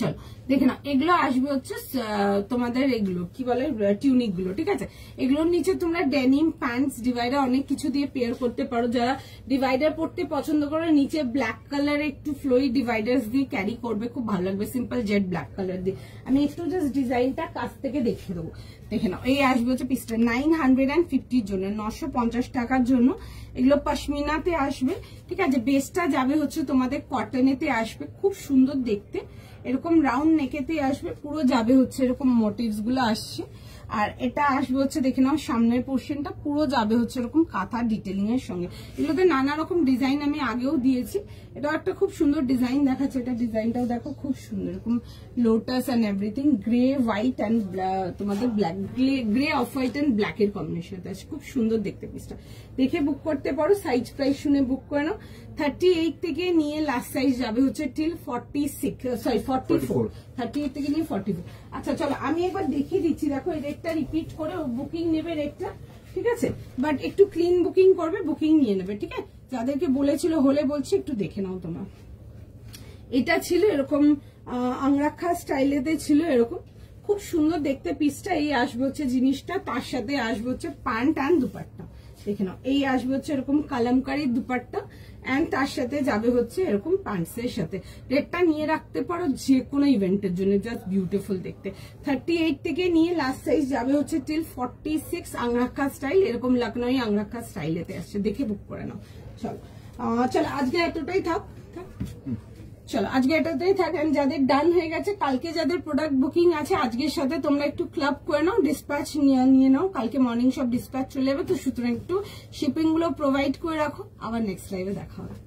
চলো দেখে না, এগুলো আসবে হচ্ছে তোমাদের এগুলো কি বলে টিউনিক গুলো, ঠিক আছে। এগুলোর নিচে তোমরা ডেনিম প্যান্টস ডিভাইডার অনেক কিছু দিয়ে পেয়ার করতে পারো। যারা ডিভাইডার পড়তে পছন্দ করে, নিচে ব্ল্যাক কালার একটু ফ্লোই ডিভাইডার্স দিয়ে ক্যারি করবে, খুব ভালো লাগবে। সিম্পল জেড ব্ল্যাক কালার দিয়ে আমি একটু জাস্ট ডিজাইনটা কাছ থেকে দেখিয়ে দেবো, দেখে নাও। এই আসবে হচ্ছে পিসটা 950 জন্য, 950 টাকার জন্য। এগুলো পশমিনাতে আসবে, ঠিক আছে। বেসটা যাবে হচ্ছে তোমাদের কটনেতে আসবে, খুব সুন্দর দেখতে, এরকম রাউন্ড নেকেতে আসবে। পুরো যাবে হচ্ছে এরকম মোটিভস গুলো আসছে। আর এটা আসবে হচ্ছে দেখে নাও সামনের পোর্শনটা পুরো যাবে হচ্ছে এরকম কাঁথা ডিটেলিং এর সঙ্গে। এগুলোতে নানা রকম ডিজাইন আমি আগেও দিয়েছি, এটাও একটা খুব সুন্দর ডিজাইন দেখাচ্ছে। এটা ডিজাইনটাও দেখো খুব সুন্দর, এরকম lotus and everything, grey white and তোমাদের black, grey off white and black এর কম্বিনেশন আছে, খুব সুন্দর দেখতে পিসটা। দেখে বুক করতে পারো, সাইজ প্রাইস শুনে বুক করে নাও। 38 থেকে নিয়ে লাস্ট সাইজ যাবে হচ্ছে টিল 44। 38 থেকে নিয়ে 44। আচ্ছা চলো আমি একবার দেখিয়ে দিচ্ছি, দেখো এই রেটটা রিপিট করে বুকিং নেবে রেটটা, ঠিক আছে। বাট একটু ক্লিন বুকিং করবে, বুকিং নিয়ে নেবে, ঠিক আছে। যাদেরকে বলেছিল হলে বলছি একটু দেখে নাও তোমরা। এটা ছিল এরকম আংরাক্ষা স্টাইলেতে ছিল, এরকম খুব সুন্দর দেখতে পিসটা। এই আসবে হচ্ছে জিনিসটা, তার সাথে আসবে হচ্ছে প্যান্ট অ্যান্ড দুপাট্টা, দেখে নাও। এই আসবে হচ্ছে এরকম কালামকারী দুপাট্টা এন্ড তার সাথে যাবে হচ্ছে এরকম প্যান্টসের সাথে। রেটটা নিয়ে রাখতে পারো যে কোনো ইভেন্টের জন্য, জাস্ট বিউটিফুল দেখতে। 38 থেকে নিয়ে লাস্ট সাইজ যাবে হচ্ছে টিল 46, আংরাক্ষা স্টাইল, এরকম লখনৌ আংরাক্ষা স্টাইলেতে আসছে, দেখে বুক করে নাও। চলো চলো আজকে এতটাই থাক। চলো আজকে এটাতেই থাকেন। যাদের ডান হয়ে গেছে, কালকে যাদের প্রোডাক্ট বুকিং আছে আজকের সাথে তোমরা একটু ক্লাব করে নাও, ডিসপ্যাচ নিয়ে নাও, কালকে মর্নিং সব ডিসপ্যাচ চলে যাবে। তো সুতরাং একটু শিপিং গুলো প্রোভাইড করে রাখো। আবার নেক্সট লাইভে দেখা হবে।